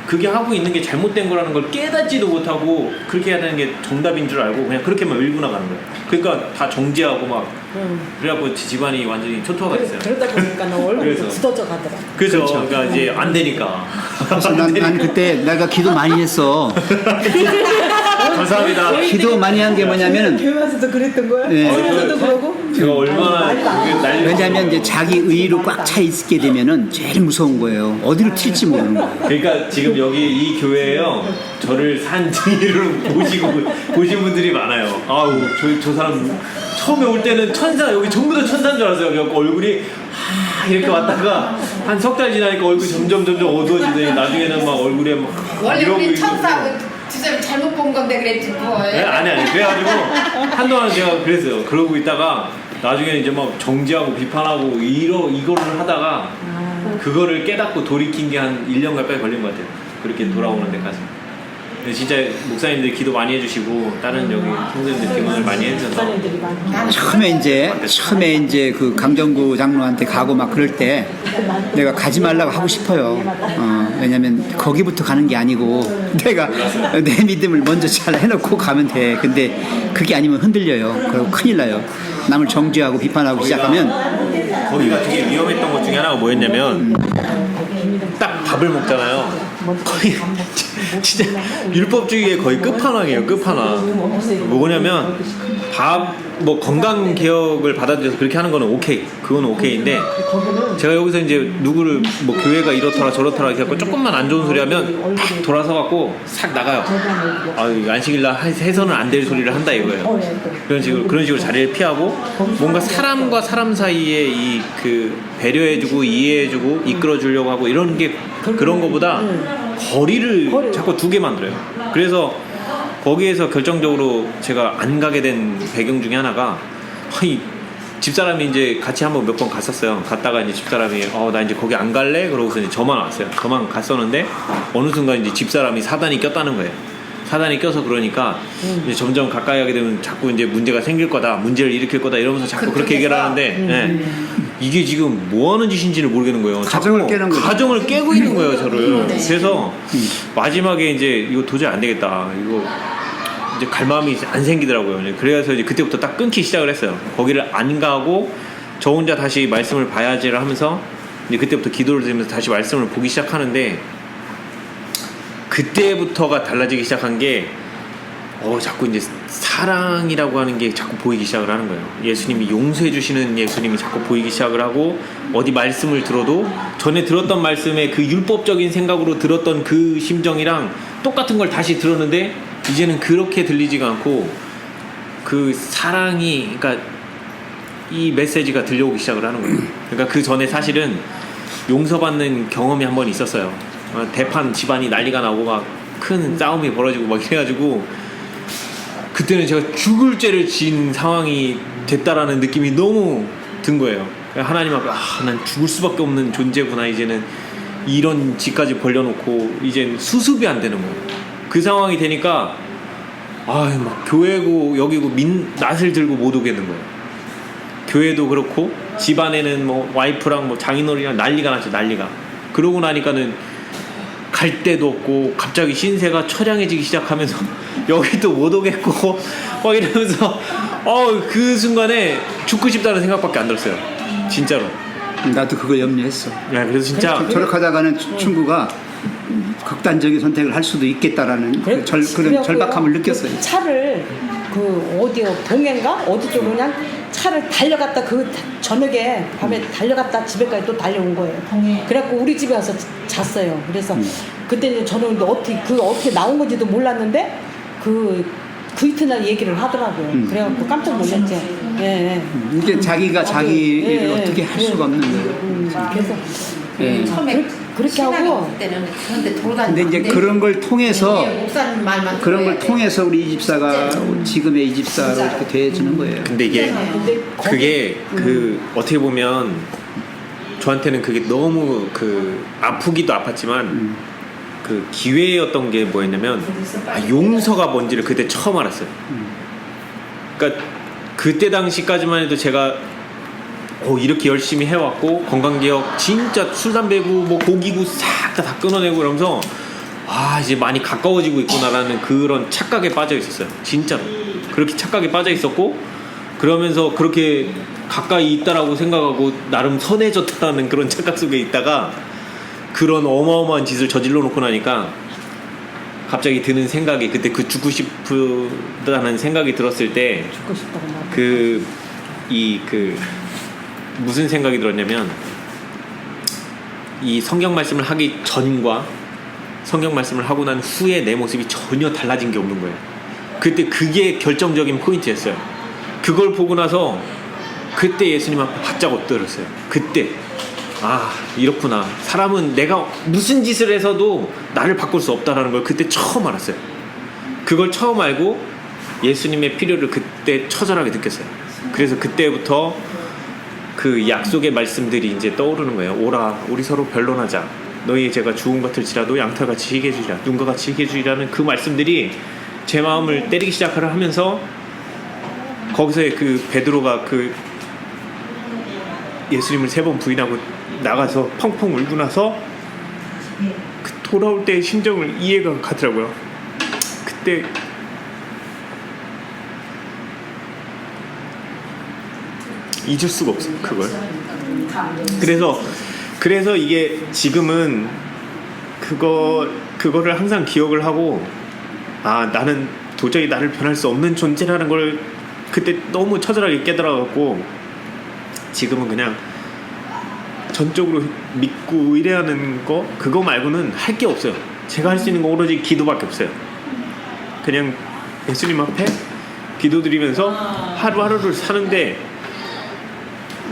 그게 하고 있는 게 잘못된 거라는 걸 깨닫지도 못하고 그렇게 해야 되는 게 정답인 줄 알고 그냥 그렇게만 밀고 나가는 거예요. 그러니까 다 정지하고 막 그래갖고 집안이 완전히 초토화가 됐어요. 그러다 보니까 너 얼굴이 그래서. 굳어져 가더라. 그죠. 그러니까 이제 안 되니까. 그래서 난 그때 내가 기도 많이 했어. 감사합니다. 기도 많이 한 게 뭐냐면은, 교회 와서도 그랬던 거야? 네. 교회에서도 그러고? 제가 얼마나 그게 난리. 왜냐하면 이제 자기 의로 꽉 차 있게 되면은 제일 무서운 거예요. 어디로 튈지 모르는 거예요. 그러니까 지금 여기 이 교회에요, 저를 산 증인으로 보신 분들이 많아요. 아우 저 사람 처음에 올 때는 천사, 여기 전부 다 천사인 줄 알았어요. 그래갖고 얼굴이 이렇게 왔다가 한 석 달 지나니까 얼굴이 점점 어두워지더니 나중에는 막 얼굴에 막 원래 이러고 우리 있고. 천사하고 주제를 잘못 본 건데 그랬지 뭐. 네? 아니 그래가지고 한동안 제가 그랬어요. 그러고 있다가 나중에 이제 막 정지하고 비판하고 이거를 하다가 그거를 깨닫고 돌이킨 게 한 1년 가까이 걸린 것 같아요. 그렇게 돌아오는 데까지. 근데 진짜 목사님들 기도 많이 해주시고 다른 여기 성도님들 기도를 많이 해주셔서 처음에 이제 그 강정구 장로한테 가고 막 그럴 때 내가 가지 말라고 하고 싶어요. 왜냐면 거기부터 가는 게 아니고 내가 내 믿음을 먼저 잘 해놓고 가면 돼. 근데 그게 아니면 흔들려요. 그리고 큰일 나요. 남을 정죄하고 비판하고 시작하면. 거기가 되게 위험했던 것 중에 하나가 뭐였냐면 딱 밥을 먹잖아요. 거의 진짜 율법주의의 거의 끝판왕이에요. 끝판왕. 뭐냐면 뭐 건강 개혁을 받아들여서 그렇게 하는 거는 오케이. 그건 오케이인데 제가 여기서 이제 누구를 뭐 교회가 이렇더라 저렇더라 이렇게 하고 조금만 안 좋은 소리 하면 딱 돌아서 갖고 싹 나가요. 이거 안식일날 해서는 안 될 소리를 한다 이거예요. 그런 식으로 자리를 피하고 뭔가 사람과 사람 사이에 이 그 배려해주고 이해해주고 이끌어주려고 하고 이런 게 그런 거보다 거리를 자꾸 두게 만들어요. 그래서 거기에서 결정적으로 제가 안 가게 된 배경 중에 하나가 집사람이 이제 같이 한번 몇 번 갔었어요. 갔다가 이제 집사람이 나 이제 거기 안 갈래? 그러고서 이제 저만 왔어요. 저만 갔었는데 어느 순간 이제 집사람이 사단이 꼈다는 거예요. 사단이 껴서 그러니까 이제 점점 가까이 하게 되면 자꾸 이제 문제가 생길 거다, 문제를 일으킬 거다 이러면서 자꾸 그렇게 얘기를 하는데 이게 지금 뭐 하는 짓인지를 모르겠는 거예요. 가정을 깨는 거죠. 가정을 깨고 있는 거예요, 저를. 그래서 마지막에 이제 이거 도저히 안 되겠다. 이거 이제 갈 마음이 안 생기더라고요. 그래서 이제 그때부터 딱 끊기 시작을 했어요. 거기를 안 가고 저 혼자 다시 말씀을 봐야지를 하면서 이제 그때부터 기도를 드리면서 다시 말씀을 보기 시작하는데 그때부터가 달라지기 시작한 게 자꾸 이제 사랑이라고 하는 게 자꾸 보이기 시작을 하는 거예요. 예수님이 용서해 주시는 예수님이 자꾸 보이기 시작을 하고 어디 말씀을 들어도 전에 들었던 말씀에 그 율법적인 생각으로 들었던 그 심정이랑 똑같은 걸 다시 들었는데 이제는 그렇게 들리지가 않고 그 사랑이 그러니까 이 메시지가 들려오기 시작을 하는 거예요. 그러니까 그 전에 사실은 용서받는 경험이 한 번 있었어요. 대판 집안이 난리가 나고 막 큰 싸움이 벌어지고 막 이래가지고 그때는 제가 죽을 죄를 지은 상황이 됐다라는 느낌이 너무 든 거예요. 하나님 앞에 난 죽을 수밖에 없는 존재구나. 이제는 이런 짓까지 벌려놓고 이제는 수습이 안 되는 거예요. 그 상황이 되니까 막 교회고 여기고 낯을 들고 못 오겠는 거예요. 교회도 그렇고 집안에는 뭐 와이프랑 뭐 장인어른이랑 난리가 났죠. 난리가. 그러고 나니까는 갈 데도 없고 갑자기 신세가 처량해지기 시작하면서 여기도 못 오겠고 막 이러면서 그 순간에 죽고 싶다는 생각밖에 안 들었어요. 진짜로. 나도 그걸 염려했어. 그래서 진짜 저력하다가는 친구가 극단적인 선택을 할 수도 있겠다라는 그런 절박함을 느꼈어요. 차를 그 어디요 동해인가 어디 쪽으로 그냥 차를 달려갔다 그 저녁에 밤에 달려갔다 집에까지 또 달려온 거예요. 그래갖고 우리 집에 와서 잤어요. 그래서 그때 이제 저는 어떻게 나온 건지도 몰랐는데 그 이튿날 얘기를 하더라고요. 그래갖고 깜짝 놀랐죠. 예. 이게 자기가 자기를 어떻게 할 수가 없는 거예요. 그래서 처음에 그렇게 하고 때는 그런데 돌아다니고. 근데 이제 그런 걸 통해서 목사님 말만 그런 걸 들어야 통해서 우리 이 집사가 지금의 이 집사로 이렇게 돼지는 거예요. 근데 이게 그게 그 어떻게 보면 저한테는 그게 너무 그 아프기도 아팠지만 그 기회였던 게 뭐였냐면 용서가 뭔지를 그때 처음 알았어요. 그러니까 그때 당시까지만 해도 제가 이렇게 열심히 해왔고 건강개혁 진짜 술 담배고 뭐 고기고 싹 다 끊어내고 그러면서 이제 많이 가까워지고 있구나라는 그런 착각에 빠져 있었어요. 진짜로 그렇게 착각에 빠져 있었고 그러면서 그렇게 가까이 있다라고 생각하고 나름 선해졌다는 그런 착각 속에 있다가 그런 어마어마한 짓을 저질러 놓고 나니까 갑자기 드는 생각이 그때 그 죽고 싶다는 생각이 들었을 때 죽고 싶다고 말. 그 무슨 생각이 들었냐면 이 성경 말씀을 하기 전과 성경 말씀을 하고 난 후에 내 모습이 전혀 달라진 게 없는 거예요. 그때 그게 결정적인 포인트였어요. 그걸 보고 나서 그때 예수님 앞에 바짝 엎드렸어요. 그때 이렇구나. 사람은 내가 무슨 짓을 해서도 나를 바꿀 수 없다는 걸 그때 처음 알았어요. 그걸 처음 알고 예수님의 필요를 그때 처절하게 느꼈어요. 그래서 그때부터 그 약속의 말씀들이 이제 떠오르는 거예요. 오라 우리 서로 변론하자. 너희의 죄가 주홍 같을지라도 양털같이 희게 해주리라. 눈과 같이 희게 해주리라는 그 말씀들이 제 마음을 때리기 시작을 하면서 거기서의 그 베드로가 그 예수님을 3번 부인하고 나가서 펑펑 울고 나서 그 돌아올 때의 심정을 이해가 가더라고요. 그때 잊을 수가 없어요. 그래서 이게 지금은 그거를 항상 기억을 하고 나는 도저히 나를 변할 수 없는 존재라는 걸 그때 너무 처절하게 깨달아갖고 지금은 그냥 전적으로 믿고 의뢰하는 그거 말고는 할 게 없어요. 제가 할 수 있는 거 오로지 기도밖에 없어요. 그냥 예수님 앞에 기도드리면서 하루하루를 사는데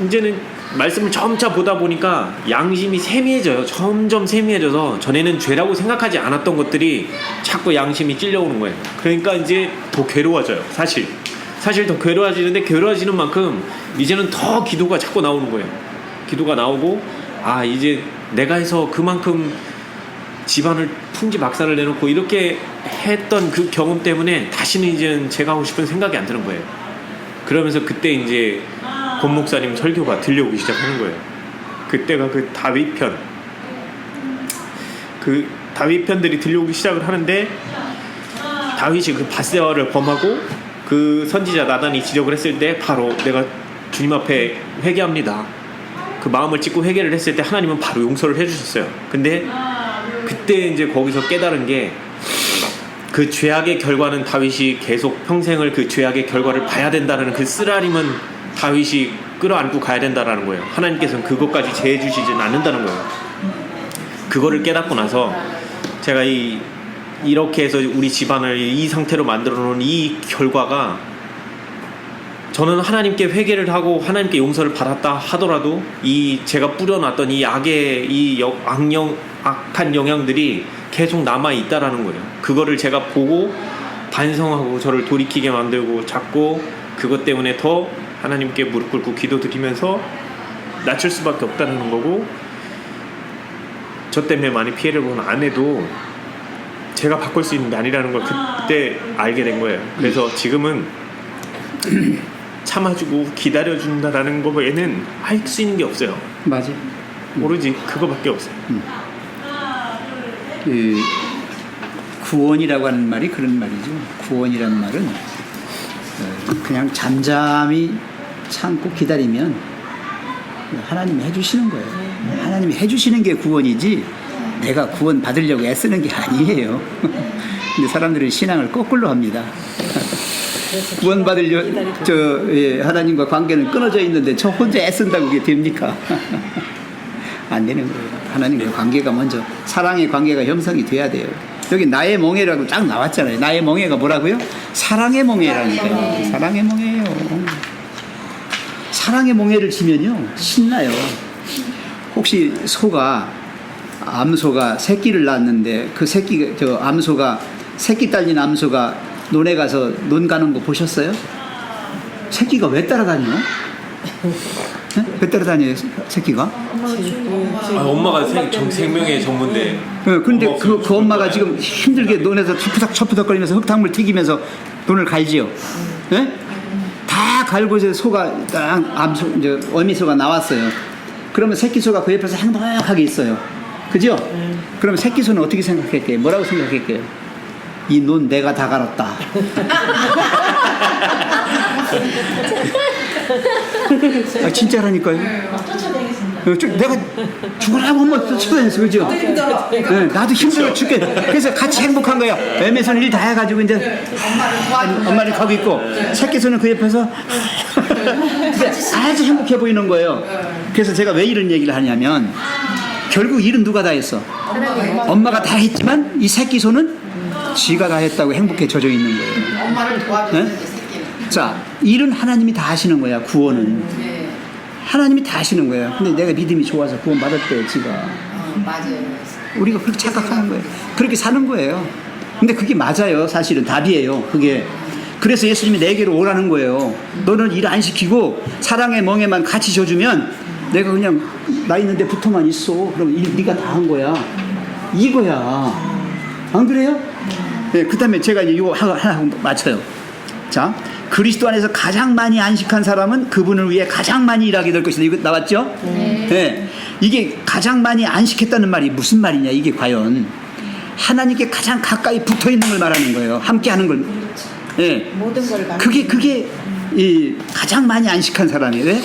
이제는 말씀을 점차 보다 보니까 양심이 세미해져요. 점점 세미해져서 전에는 죄라고 생각하지 않았던 것들이 자꾸 양심이 찔려오는 거예요. 그러니까 이제 더 괴로워져요. 사실 더 괴로워지는데 괴로워지는 만큼 이제는 더 기도가 자꾸 나오는 거예요. 기도가 나오고 이제 내가 해서 그만큼 집안을 풍지박산을 내놓고 이렇게 했던 그 경험 때문에 다시는 이제는 제가 하고 싶은 생각이 안 드는 거예요. 그러면서 그때 이제 권 목사님 설교가 들려오기 시작하는 거예요. 그때가 그 다윗편들이 들려오기 시작을 하는데 다윗이 그 밧세바를 범하고 그 선지자 나단이 지적을 했을 때 바로 내가 주님 앞에 회개합니다. 그 마음을 찢고 회개를 했을 때 하나님은 바로 용서를 해주셨어요. 근데 그때 이제 거기서 깨달은 게 그 죄악의 결과는 다윗이 계속 평생을 그 죄악의 결과를 봐야 된다는 그 쓰라림은 다윗이 끌어안고 가야 된다라는 거예요. 하나님께서는 그것까지 제해 주시진 않는다는 거예요. 그거를 깨닫고 나서 제가 이렇게 해서 우리 집안을 이 상태로 만들어 놓은 이 결과가 저는 하나님께 회개를 하고 하나님께 용서를 받았다 하더라도 이 제가 뿌려놨던 이 악의 이 악한 영향들이 계속 남아 있다라는 거예요. 그거를 제가 보고 반성하고 저를 돌이키게 만들고 자꾸 그것 때문에 더 하나님께 무릎 꿇고 기도드리면서 낮출 수밖에 없다는 거고, 저 때문에 많이 피해를 본 아내도 제가 바꿀 수 있는 게 아니라는 걸 그때 알게 된 거예요. 그래서 지금은 참아주고 기다려준다라는 거 외에는 할 수 있는 게 없어요. 맞아. 오로지 그거밖에 없어요. 그 구원이라고 하는 말이 그런 말이죠. 구원이라는 말은 그냥 잠잠히 참고 기다리면 하나님이 해주시는 거예요. 하나님이 해주시는 게 구원이지 내가 구원 받으려고 애쓰는 게 아니에요. 근데 사람들은 신앙을 거꾸로 합니다. 구원받을 하나님과 관계는 끊어져 있는데 저 혼자 애쓴다고 그게 됩니까? 안 되는 거예요. 하나님과 관계가 먼저 사랑의 관계가 형성이 돼야 돼요. 여기 나의 멍에라고 쫙 나왔잖아요. 나의 멍에가 뭐라고요? 사랑의 멍에라니까요. 사랑의 멍에예요. 사랑의 멍에를 지면요 신나요. 혹시 암소가 새끼를 낳았는데 그 암소가 새끼 딸린 암소가 논에 가서 논 가는 거 보셨어요? 새끼가 왜 따라다녀? 네? 왜 따라다녀요 새끼가? 엄마가 생명의 전문데. 근데 그 엄마가 지금 힘들게 논에서 처푸덕거리면서 흙탕물 튀기면서 논을 갈지요. 네? 다 갈고 이제 소가 딱 어미소가 나왔어요. 그러면 새끼소가 그 옆에서 행복하게 있어요. 그죠? 그러면 새끼소는 어떻게 생각할게요? 뭐라고 생각할게요? 이 논 내가 다 갈았다. 진짜라니까요. 내가 죽으라고 한번 쫓아다녔어, 그죠? 네, 나도 힘들어 죽겠. 그래서 같이 행복한 거야. 애매선 일 다 해가지고 이제 엄마를 가고 있고 새끼소는 그 옆에서 아주 행복해 보이는 거예요. 그래서 제가 왜 이런 얘기를 하냐면 결국 일은 누가 다 했어? 엄마가 다 했지만 이 새끼소는 지가 다 했다고 행복해져져 있는 거예요. 엄마를 도와주는 네? 새끼는. 자, 일은 하나님이 다 하시는 거야. 구원은 하나님이 다 하시는 거야. 근데 내가 믿음이 좋아서 구원 받았대 지가. 맞아요. 우리가 그렇게 착각하는 거예요. 그렇게 사는 거예요. 근데 그게 맞아요. 사실은 답이에요. 그게. 그래서 예수님이 내게로 오라는 거예요. 너는 일 안 시키고 사랑의 멍에만 같이 줘주면 내가 그냥 나 있는데 붙어만 있어. 그럼 일 네가 다 한 거야. 이거야. 안 그래요? 네, 그 다음에 제가 이거 하나 맞춰요. 자, 그리스도 안에서 가장 많이 안식한 사람은 그분을 위해 가장 많이 일하게 될 것이다. 이거 나왔죠? 네. 이게 가장 많이 안식했다는 말이 무슨 말이냐? 이게 과연 하나님께 가장 가까이 붙어 있는 걸 말하는 거예요. 함께 하는 걸. 네. 모든 걸 그게 이 가장 많이 안식한 사람이에요. 왜?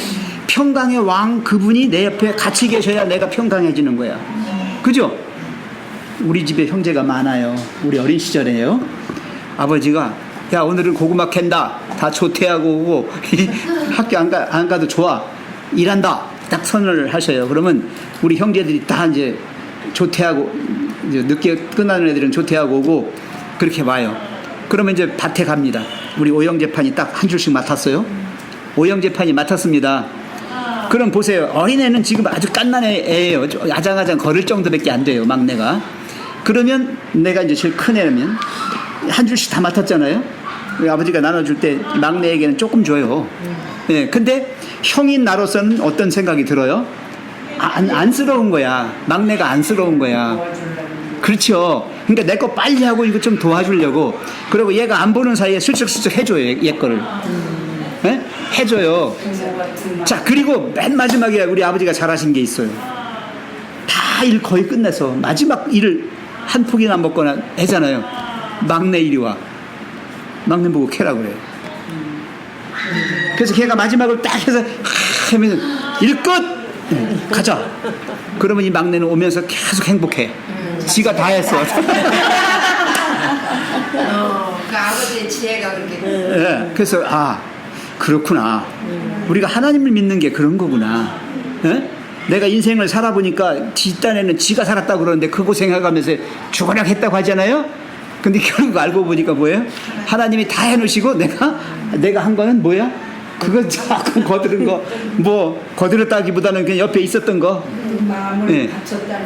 평강의 왕 그분이 내 옆에 같이 계셔야 내가 평강해지는 거야. 그죠? 우리 집에 형제가 많아요. 우리 어린 시절에요. 아버지가 야 오늘은 고구마 캔다. 다 조퇴하고 오고 학교 안 가도 좋아. 일한다. 딱 선언을 하셔요. 그러면 우리 형제들이 다 이제 조퇴하고 이제 늦게 끝나는 애들은 조퇴하고 오고 그렇게 와요. 그러면 이제 밭에 갑니다. 우리 오영재판이 딱 한 줄씩 맡았어요. 오영재판이 맡았습니다. 그럼 보세요. 어린애는 지금 아주 깐난 애예요. 아장아장 걸을 정도밖에 안 돼요. 막내가. 그러면 내가 이제 제일 큰 애라면 한 줄씩 다 맡았잖아요. 우리 아버지가 나눠줄 때 막내에게는 조금 줘요. 네, 근데 형인 나로서는 어떤 생각이 들어요? 안쓰러운 거야. 막내가 안쓰러운 거야. 그렇죠. 그러니까 내 거 빨리 하고 이거 좀 도와주려고. 그리고 얘가 안 보는 사이에 슬쩍슬쩍 해줘요. 얘 거를. 네? 해줘요. 자, 그리고 맨 마지막에 우리 아버지가 잘하신 게 있어요. 다 일 거의 끝내서 마지막 일을 한 폭이나 먹거나 하잖아요. 막내 이리 와. 막내 보고 캐라 그래요. 그래서 걔가 마지막을 딱 해서 하면 일 끝! 가자. 그러면 이 막내는 오면서 계속 행복해. 지가 다 했어. 그 아버지의 지혜가 그렇게. 네, 그래서 그렇구나. 우리가 하나님을 믿는 게 그런 거구나. 네? 내가 인생을 살아보니까 뒷단에는 지가 살았다고 그러는데 그 고생해가면서 죽어라 했다고 하잖아요. 근데 결국 알고 보니까 뭐예요? 하나님이 다 해놓으시고 내가 한 거는 뭐야? 그거 조금 거들은 거, 뭐 거들었다기보다는 그냥 옆에 있었던 거. 마음을 바쳤다.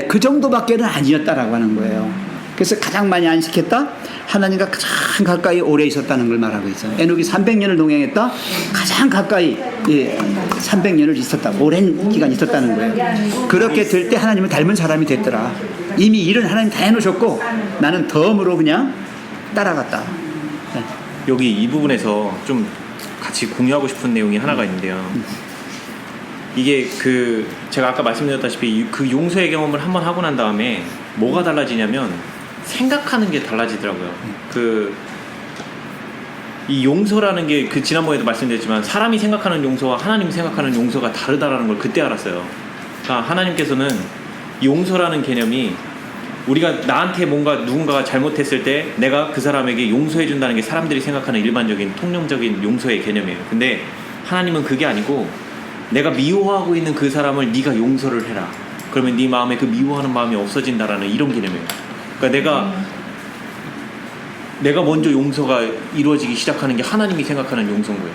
그 정도밖에는 아니었다라고 하는 거예요. 그래서 가장 많이 안식했다. 하나님과 가장 가까이 오래 있었다는 걸 말하고 있어요. 에녹이 300년을 동행했다. 가장 가까이 300년을 있었다. 오랜 기간 있었다는 거예요. 그렇게 될 때 하나님을 닮은 사람이 됐더라. 이미 일은 하나님 다 해놓으셨고 나는 덤으로 그냥 따라갔다. 네. 여기 이 부분에서 좀 같이 공유하고 싶은 내용이 하나가 있는데요. 이게 제가 아까 말씀드렸다시피 그 용서의 경험을 한번 하고 난 다음에 뭐가 달라지냐면 생각하는 게 달라지더라고요. 이 용서라는 게 지난번에도 말씀드렸지만 사람이 생각하는 용서와 하나님이 생각하는 용서가 다르다라는 걸 그때 알았어요. 그러니까 하나님께서는 용서라는 개념이 우리가 나한테 뭔가 누군가가 잘못했을 때 내가 그 사람에게 용서해 준다는 게 사람들이 생각하는 일반적인 통념적인 용서의 개념이에요. 근데 하나님은 그게 아니고 내가 미워하고 있는 그 사람을 네가 용서를 해라. 그러면 네 마음에 그 미워하는 마음이 없어진다라는 이런 개념이에요. 그러니까 내가 먼저 용서가 이루어지기 시작하는 게 하나님이 생각하는 용서인 거예요.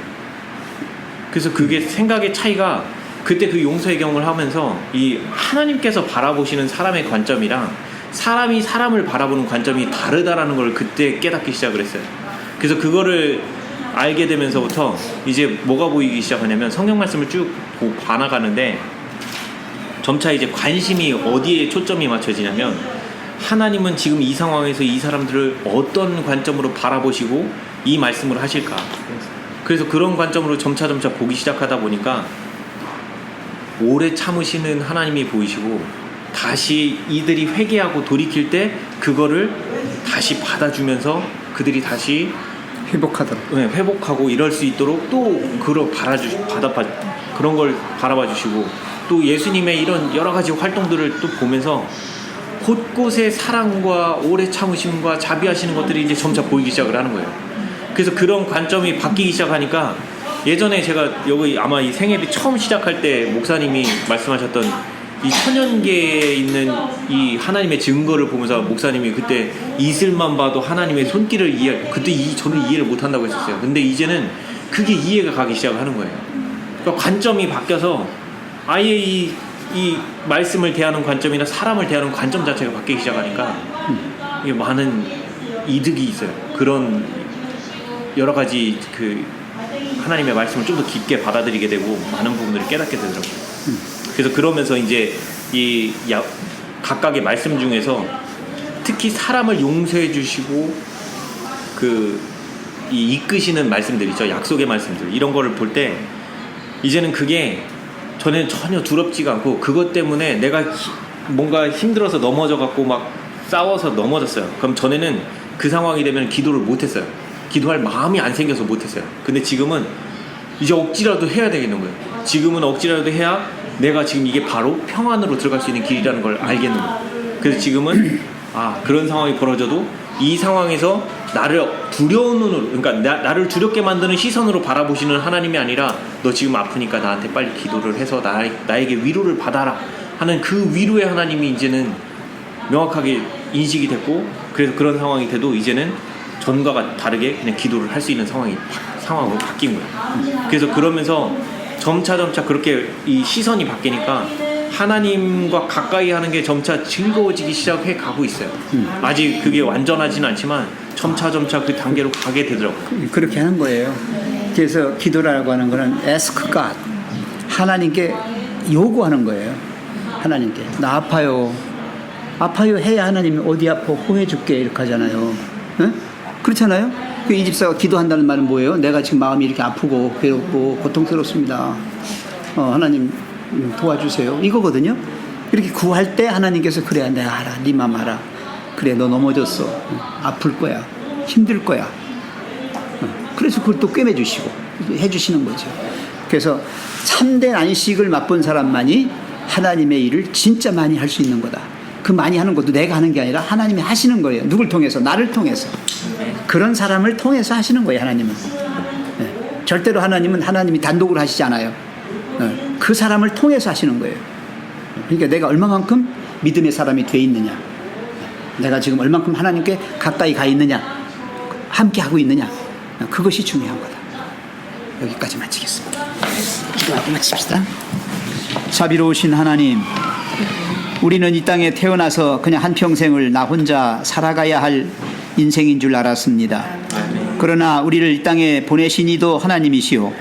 그래서 그게 생각의 차이가 그때 그 용서의 경험을 하면서 이 하나님께서 바라보시는 사람의 관점이랑 사람이 사람을 바라보는 관점이 다르다라는 걸 그때 깨닫기 시작을 했어요. 그래서 그거를 알게 되면서부터 이제 뭐가 보이기 시작하냐면 성경 말씀을 쭉 봐나가는데 점차 이제 관심이 어디에 초점이 맞춰지냐면 하나님은 지금 이 상황에서 이 사람들을 어떤 관점으로 바라보시고 이 말씀을 하실까. 그래서 그런 관점으로 점차 보기 시작하다 보니까 오래 참으시는 하나님이 보이시고 다시 이들이 회개하고 돌이킬 때 그거를 다시 받아주면서 그들이 다시 회복하도록. 네, 회복하고 이럴 수 있도록 또 그걸 그런 걸 바라봐 주시고 또 예수님의 이런 여러 가지 활동들을 또 보면서 곳곳에 사랑과 오래 참으심과 자비하시는 것들이 이제 점차 보이기 시작을 하는 거예요. 그래서 그런 관점이 바뀌기 시작하니까 예전에 제가 여기 아마 이 생애비 처음 시작할 때 목사님이 말씀하셨던 이 천연계에 있는 이 하나님의 증거를 보면서 목사님이 그때 이슬만 봐도 하나님의 손길을 그때 저는 이해를 못한다고 했었어요. 근데 이제는 그게 이해가 가기 시작하는 거예요. 그러니까 관점이 바뀌어서 아예 이 말씀을 대하는 관점이나 사람을 대하는 관점 자체가 바뀌기 시작하니까 이게 많은 이득이 있어요. 그런 여러 가지 그 하나님의 말씀을 좀 더 깊게 받아들이게 되고 많은 부분들을 깨닫게 되더라고요. 그래서 그러면서 이제 각각의 말씀 중에서 특히 사람을 용서해 주시고 이 이끄시는 말씀들 있죠. 약속의 말씀들 이런 거를 볼 때 이제는 그게 전에는 전혀 두렵지가 않고 그것 때문에 내가 뭔가 힘들어서 넘어져 갖고 막 싸워서 넘어졌어요. 그럼 전에는 그 상황이 되면 기도를 못했어요. 기도할 마음이 안 생겨서 못했어요. 근데 지금은 이제 억지라도 해야 되겠는 거예요. 지금은 억지라도 해야 내가 지금 이게 바로 평안으로 들어갈 수 있는 길이라는 걸 알겠는 거예요. 그래서 지금은 그런 상황이 벌어져도 이 상황에서 나를 두려운 눈으로, 그러니까 나를 두렵게 만드는 시선으로 바라보시는 하나님이 아니라 너 지금 아프니까 나한테 빨리 기도를 해서 나에게 위로를 받아라 하는 그 위로의 하나님이 이제는 명확하게 인식이 됐고, 그래서 그런 상황이 돼도 이제는 전과 다르게 그냥 기도를 할 수 있는 상황으로 바뀐 거예요. 그래서 그러면서 점차 그렇게 이 시선이 바뀌니까 하나님과 가까이 하는 게 점차 즐거워지기 시작해 가고 있어요. 아직 그게 완전하지는 않지만 점차 그 단계로 가게 되더라고요. 그렇게 하는 거예요. 그래서 기도라고 하는 거는 ask God, 하나님께 요구하는 거예요. 하나님께 나 아파요 해야 하나님이 어디 아파 호해줄게 이렇게 하잖아요. 네? 그렇잖아요. 이 집사가 기도한다는 말은 뭐예요? 내가 지금 마음이 이렇게 아프고 괴롭고 고통스럽습니다. 하나님 도와주세요. 이거거든요. 이렇게 구할 때 하나님께서 그래 내가 알아. 네 맘 알아. 그래 너 넘어졌어. 아플 거야. 힘들 거야. 그래서 그걸 또 꿰매주시고 해주시는 거죠. 그래서 참된 안식을 맛본 사람만이 하나님의 일을 진짜 많이 할 수 있는 거다. 그 많이 하는 것도 내가 하는 게 아니라 하나님이 하시는 거예요. 누굴 통해서? 나를 통해서. 그런 사람을 통해서 하시는 거예요. 하나님은. 네. 절대로 하나님이 단독으로 하시지 않아요. 네. 그 사람을 통해서 하시는 거예요. 그러니까 내가 얼마만큼 믿음의 사람이 돼 있느냐, 내가 지금 얼만큼 하나님께 가까이 가 있느냐, 함께 하고 있느냐, 그것이 중요한 거다. 여기까지 마치겠습니다. 기도하고 마칩시다. 자비로우신 하나님, 우리는 이 땅에 태어나서 그냥 한평생을 나 혼자 살아가야 할 인생인 줄 알았습니다. 그러나 우리를 이 땅에 보내신 이도 하나님이시오,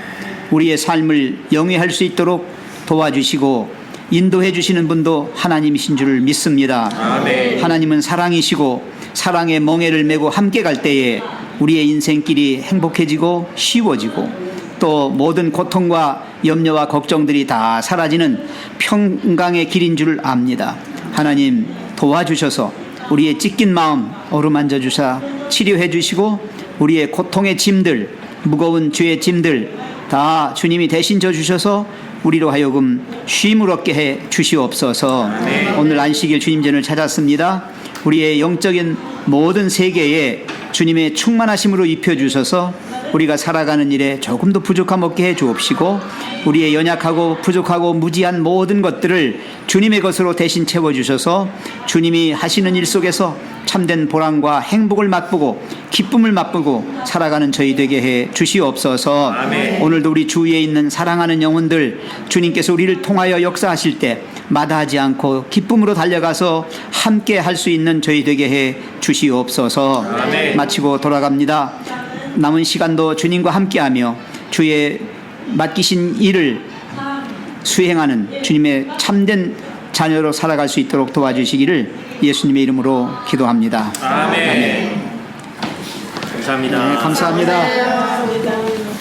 우리의 삶을 영위할 수 있도록 도와주시고 인도해 주시는 분도 하나님이신 줄 믿습니다. 아멘. 하나님은 사랑이시고 사랑의 멍에를 메고 함께 갈 때에 우리의 인생길이 행복해지고 쉬워지고 또 모든 고통과 염려와 걱정들이 다 사라지는 평강의 길인 줄 압니다. 하나님 도와주셔서 우리의 찢긴 마음 어루만져 주사 치료해 주시고 우리의 고통의 짐들, 무거운 죄의 짐들 다 주님이 대신 져 주셔서 우리로 하여금 쉼을 얻게 해 주시옵소서. 오늘 안식일 주님전을 찾았습니다. 우리의 영적인 모든 세계에 주님의 충만하심으로 입혀주셔서 우리가 살아가는 일에 조금 더 부족함 없게 해 주옵시고 우리의 연약하고 부족하고 무지한 모든 것들을 주님의 것으로 대신 채워주셔서 주님이 하시는 일 속에서 참된 보람과 행복을 맛보고 기쁨을 맛보고 살아가는 저희 되게 해 주시옵소서. 아멘. 오늘도 우리 주위에 있는 사랑하는 영혼들 주님께서 우리를 통하여 역사하실 때 마다하지 않고 기쁨으로 달려가서 함께 할 수 있는 저희 되게 해 주시옵소서. 아멘. 마치고 돌아갑니다. 남은 시간도 주님과 함께하며 주의 맡기신 일을 수행하는 주님의 참된 자녀로 살아갈 수 있도록 도와주시기를 예수님의 이름으로 기도합니다. 아멘. 감사합니다. 네, 감사합니다.